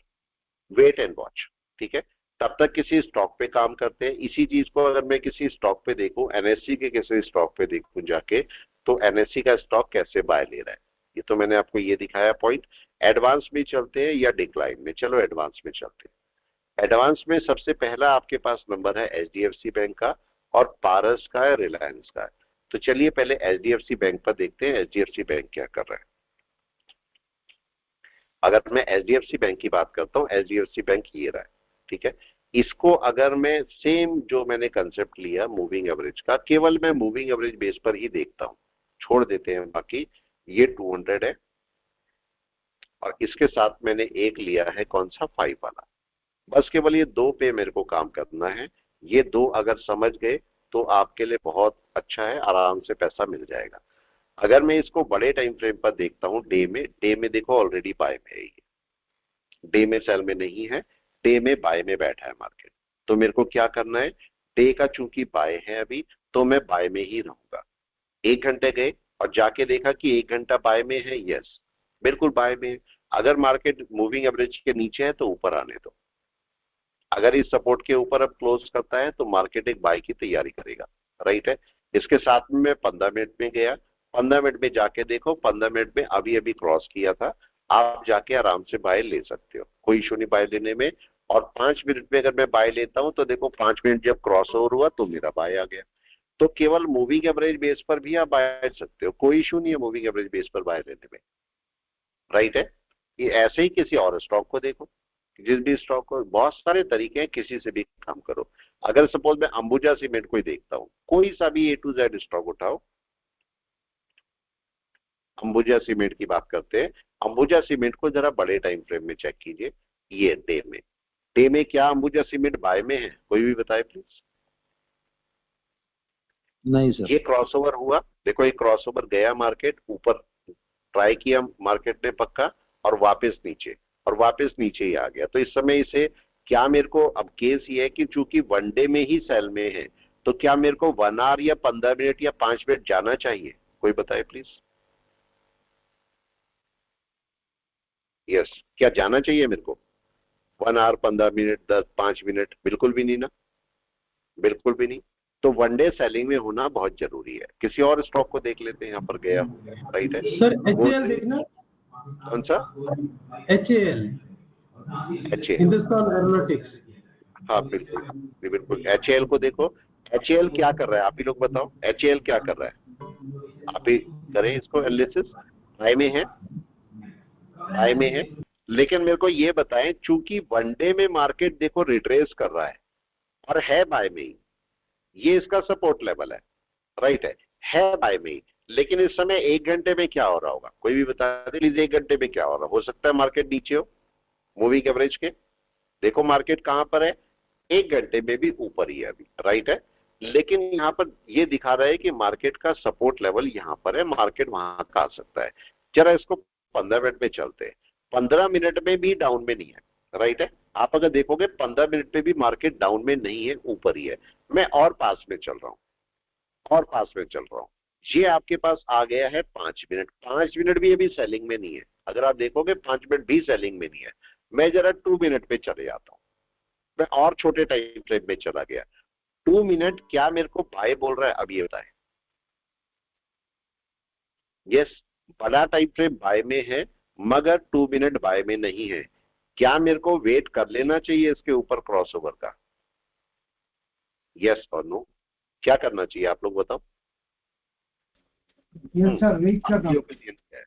वेट एंड वॉच, ठीक है। तब तक किसी स्टॉक पे काम करते हैं। इसी चीज को अगर मैं किसी स्टॉक पे देखूं, एनएससी के किसी स्टॉक पे देखूं जाके, तो एनएससी का स्टॉक कैसे बाय ले रहा है, ये तो मैंने आपको ये दिखाया पॉइंट। एडवांस में चलते हैं या डिक्लाइन में, चलो एडवांस में चलते हैं। एडवांस में सबसे पहला आपके पास नंबर है एचडीएफसी बैंक का, और पारस का है, रिलायंस का है। तो चलिए पहले एचडीएफसी बैंक पर देखते हैं एचडीएफसी बैंक क्या कर रहा है। अगर मैं एचडीएफसी बैंक की बात करता हूं, एचडीएफसी बैंक ये रहा है, ठीक है। इसको अगर मैं सेम जो मैंने कंसेप्ट लिया मूविंग एवरेज का, केवल मैं मूविंग एवरेज बेस पर ही देखता हूं, छोड़ देते हैं बाकी। ये 200 है, और इसके साथ मैंने एक लिया है कौन सा, 5 वाला। बस केवल ये 2 पे मेरे को काम करना है। ये 2 अगर समझ गए तो आपके लिए बहुत अच्छा है, आराम से पैसा मिल जाएगा। अगर मैं इसको बड़े टाइम फ्रेम पर देखता हूं, डे में देखो ऑलरेडी बाय में है, ये डे में सेल में नहीं है, डे में बाय में बैठा है मार्केट। तो मेरे को क्या करना है, डे का चूंकि बाय है अभी, तो मैं बाय में ही रहूंगा। 1 घंटे गए और जाके देखा कि 1 घंटा बाय में है, यस बिल्कुल बाय में है। अगर मार्केट मूविंग एवरेज के नीचे है तो ऊपर आने दो। अगर इस सपोर्ट के ऊपर अब क्लोज करता है तो मार्केट एक बाय की तैयारी करेगा, राइट है। इसके साथ में मैं 15 मिनट में गया, 15 मिनट में जाके देखो, 15 मिनट में अभी अभी क्रॉस किया था, आप जाके आराम से बाय ले सकते हो, कोई इशू नहीं बाय लेने में। और 5 मिनट में अगर मैं बाय लेता हूं तो देखो 5 मिनट जब क्रॉस ओवर हुआ तो मेरा बाय आ गया। तो केवल मूविंग एवरेज बेस पर भी आप बाय ले सकते हो, कोई इशू नहीं है मूविंग एवरेज बेस पर बाय लेने में, राइट है। ये ऐसे ही किसी और स्टॉक को देखो, जिस भी स्टॉक को, बहुत सारे तरीके हैं, किसी से भी काम करो। अगर सपोज मैं अंबुजा सीमेंट को ही देखता हूं, कोई सा भी A to Z स्टॉक उठाओ, अंबुजा सीमेंट की बात करते हैं। अंबुजा सीमेंट को जरा बड़े टाइम फ्रेम में चेक कीजिए। ये डे में क्या अंबुजा सीमेंट बाय में है, कोई भी बताए प्लीज। नहीं सर। ये क्रॉसओवर हुआ, देखो ये क्रॉसओवर गया, मार्केट ऊपर ट्राई किया मार्केट ने पक्का, और वापस नीचे, और वापस नीचे ही आ गया। तो इस समय इसे क्या, मेरे को अब केस ये है कि चूंकि 1 डे में ही सेल में है, तो क्या मेरे को 1 आवर या 15 मिनट या 5 मिनट जाना चाहिए, कोई बताए प्लीज। यस, क्या जाना चाहिए मेरे को 1 आवर, 15 मिनट, 10, 5 मिनट, बिल्कुल भी नहीं ना, बिल्कुल भी नहीं। तो 1 डे सेलिंग में होना बहुत जरूरी है। किसी और स्टॉक को देख लेते हैं, यहाँ पर गया हूँ, राइट है सर HAL देखना, कौन सा, HAL अच्छे, हिंदुस्तान एरोनॉटिक्स। हाँ बिल्कुल बिल्कुल। HAL को देखो, HAL क्या कर रहा है, आप ही लोग बताओ, HAL क्या कर रहा है, आप ही करें इसको एनालिसिस। बाय में है, बाय में है, लेकिन मेरे को ये बताएं, चूंकि वनडे में मार्केट देखो रिट्रेस कर रहा है और है बाय में ही, ये इसका सपोर्ट लेवल है, राइट है बाय में ही, लेकिन इस समय 1 घंटे में क्या हो रहा होगा, कोई भी बता दे प्लीज, 1 घंटे में क्या हो सकता है मार्केट नीचे हो मूविंग एवरेज के। देखो मार्केट कहां पर है, 1 घंटे में भी ऊपर ही है अभी, राइट है, लेकिन यहां पर ये दिखा रहा है कि मार्केट का सपोर्ट लेवल यहां पर है, मार्केट वहां का आ सकता है। जरा इसको 15 मिनट में चलते हैं, 15 मिनट में भी डाउन में नहीं है, राइट है, आप अगर देखोगे 15 मिनट में भी मार्केट डाउन में नहीं है, ऊपर ही है। मैं और पास में चल रहा हूं, और पास में चल रहा हूं, ये आपके पास आ गया है 5 मिनट, 5 मिनट भी अभी सेलिंग में नहीं है, अगर आप देखोगे 5 मिनट भी सेलिंग में नहीं है। मैं जरा 2 मिनट पे चले जाता हूं, मैं और छोटे टाइम फ्रेम में चला गया, 2 मिनट क्या मेरे को बाय बोल रहा है, अब ये बताए। यस, बड़ा टाइम फ्रेम बाय में है मगर 2 मिनट बाय में नहीं है, क्या मेरे को वेट कर लेना चाहिए इसके ऊपर क्रॉसओवर का, यस और नो, क्या करना चाहिए आप लोग बताओ। आपकी ओपिनियन क्या है,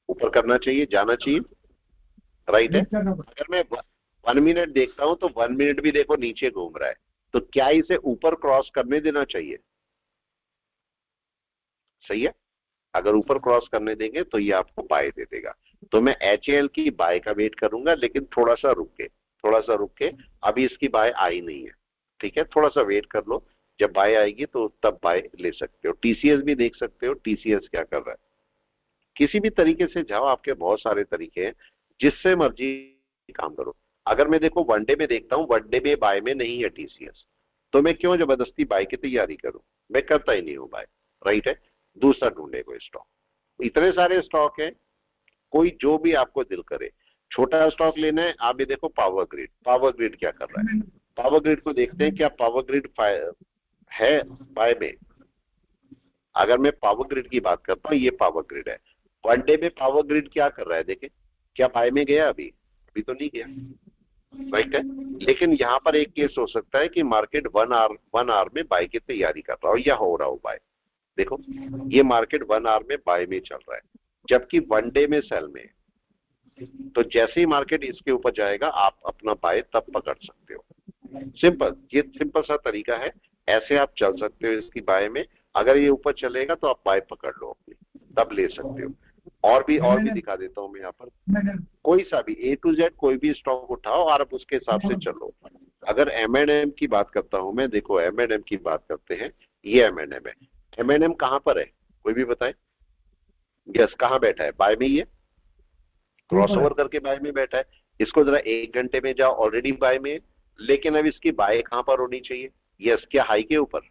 ऊपर करना चाहिए, जाना चाहिए, राइट है। अगर मैं 1 मिनट देखता हूं तो 1 मिनट भी देखो नीचे घूम रहा है, तो क्या इसे ऊपर क्रॉस करने देना चाहिए, सही है, अगर ऊपर क्रॉस करने देंगे तो ये आपको बाय दे देगा। तो मैं HAL की बाय का वेट करूंगा, लेकिन थोड़ा सा रुक के, थोड़ा सा रुक के, अभी इसकी बाय आई नहीं है, ठीक है, थोड़ा सा वेट कर लो, जब बाय आएगी तो तब बाय ले सकते हो। TCS भी देख सकते हो, TCS क्या कर रहा है, किसी भी तरीके से जाओ, आपके बहुत सारे तरीके हैं, जिससे मर्जी काम करो। अगर मैं देखो वनडे में देखता हूं, वनडे में बाय में नहीं है TCS, तो मैं क्यों जबरदस्ती बाय की तैयारी करूं, मैं करता ही नहीं हूं बाय, राइट है, दूसरा ढूंढे कोई स्टॉक, इतने सारे स्टॉक है, कोई जो भी आपको दिल करे। छोटा स्टॉक लेना है, आप ये देखो पावर ग्रिड, पावर ग्रिड क्या कर रहा है, पावर ग्रिड को देखते हैं, क्या पावर ग्रिड है बाय में। अगर मैं पावर ग्रिड की बात करता हूँ, ये पावर ग्रिड है, वनडे में पावर ग्रिड क्या कर रहा है, देखे क्या बाय में गया, अभी अभी तो नहीं गया, राइट है, लेकिन यहाँ पर एक केस हो सकता है कि मार्केट 1 आवर में बाय की तैयारी कर रहा हो या हो रहा हो बाय। देखो ये मार्केट 1 आवर में बाय में चल रहा है, जबकि वनडे में सेल में है। तो जैसे ही मार्केट इसके ऊपर जाएगा, आप अपना बाय तब पकड़ सकते हो, सिंपल, ये सिंपल सा तरीका है, ऐसे आप चल सकते हो इसकी बाय में। अगर ये ऊपर चलेगा तो आप बाय पकड़ लो अपनी, तब ले सकते हो। और भी दिखा देता हूं मैं यहाँ पर, कोई सा भी A to Z कोई भी स्टॉक उठाओ और आप उसके हिसाब से चलो। अगर M&M की बात करता हूं मैं, देखो M&M की बात करते हैं, ये M&M है, M&M कहां पर है, कोई भी बताए, यस कहां बैठा है, बाय में ही है, क्रॉसओवर करके बाय में बैठा है। इसको जरा 1 घंटे में जाओ, ऑलरेडी बाय में है, लेकिन अब इसकी बाय कहां पर होनी चाहिए, यस क्या हाई के ऊपर,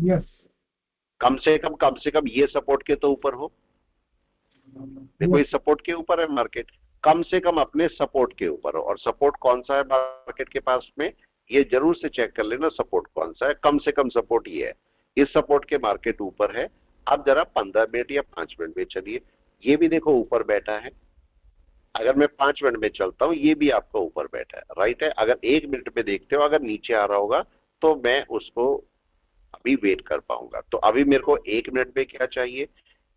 यस कम से कम ये सपोर्ट के तो ऊपर हो, देखो इस सपोर्ट के ऊपर है मार्केट, कम से कम अपने सपोर्ट के ऊपर हो। और सपोर्ट कौन सा है मार्केट के पास में, ये जरूर से चेक कर लेना सपोर्ट कौन सा है, कम से कम सपोर्ट ये है, इस सपोर्ट के मार्केट ऊपर है। अब जरा 15 मिनट या 5 मिनट में चलिए, ये भी देखो ऊपर बैठा है, अगर मैं 5 मिनट में चलता हूं, ये भी आपका ऊपर बैठा है, राइट है। अगर 1 मिनट में देखते हो, अगर नीचे आ रहा होगा तो मैं उसको अभी वेट कर पाऊंगा। तो अभी मेरे को 1 मिनट में क्या चाहिए,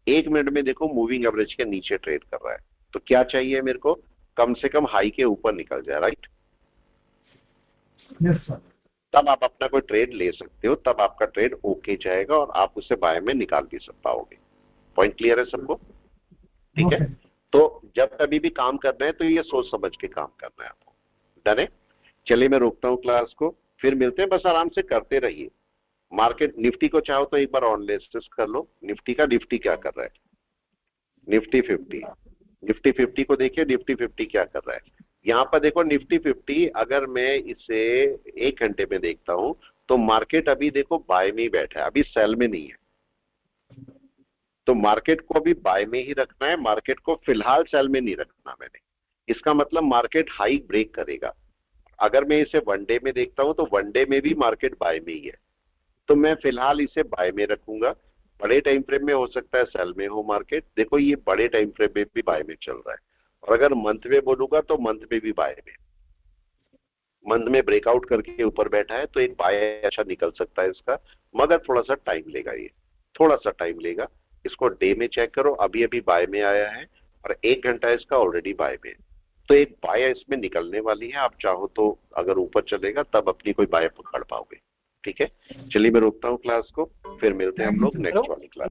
1 मिनट में देखो मूविंग एवरेज के नीचे ट्रेड कर रहा है, तो क्या चाहिए मेरे को, कम से कम हाई के ऊपर निकल जाए, राइट, यस सर, तब आप अपना कोई ट्रेड ले सकते हो, तब आपका ट्रेड ओके जाएगा और आप उसे बाय में निकाल भी सब पाओगे। पॉइंट क्लियर है सबको, ठीक है। तो जब कभी भी काम करना है तो ये सोच समझ के काम करना है आपको, डन है। चलिए मैं रोकता हूँ क्लास को, फिर मिलते हैं, बस आराम से करते रहिए। मार्केट निफ्टी को चाहो तो एक बार ऑनलाइन कर लो, निफ्टी का, निफ्टी क्या कर रहा है, निफ्टी 50, निफ्टी 50 को देखिए, निफ्टी 50 क्या कर रहा है। यहाँ पर देखो निफ्टी 50, अगर मैं इसे 1 घंटे में देखता हूं तो मार्केट अभी देखो बाय में ही बैठा है, अभी सेल में नहीं है। तो मार्केट को अभी बाय में ही रखना है, मार्केट को फिलहाल सेल में नहीं रखना मैंने। इसका मतलब मार्केट हाई ब्रेक करेगा। अगर मैं इसे वनडे में देखता हूं तो वनडे में भी मार्केट बाय में ही है, तो मैं फिलहाल इसे बाय में रखूंगा। बड़े टाइम फ्रेम में हो सकता है सेल में हो मार्केट, देखो ये बड़े टाइम फ्रेम में भी बाय में चल रहा है। और अगर मंथ में बोलूंगा तो मंथ में भी बाय में, मंद में ब्रेकआउट करके ऊपर बैठा है तो एक बाय अच्छा निकल सकता है इसका, मगर थोड़ा सा टाइम लेगा, ये थोड़ा सा टाइम लेगा। इसको डे में चेक करो, अभी अभी बाय में आया है और 1 घंटा इसका ऑलरेडी बाय में है, तो एक बाय इसमें निकलने वाली है। आप चाहो तो अगर ऊपर चलेगा तब अपनी कोई बाय पकड़ पाओगे। ठीक है, चलिए मैं रोकता हूँ क्लास को, फिर मिलते हैं हम लोग नेक्स्ट वाली क्लास।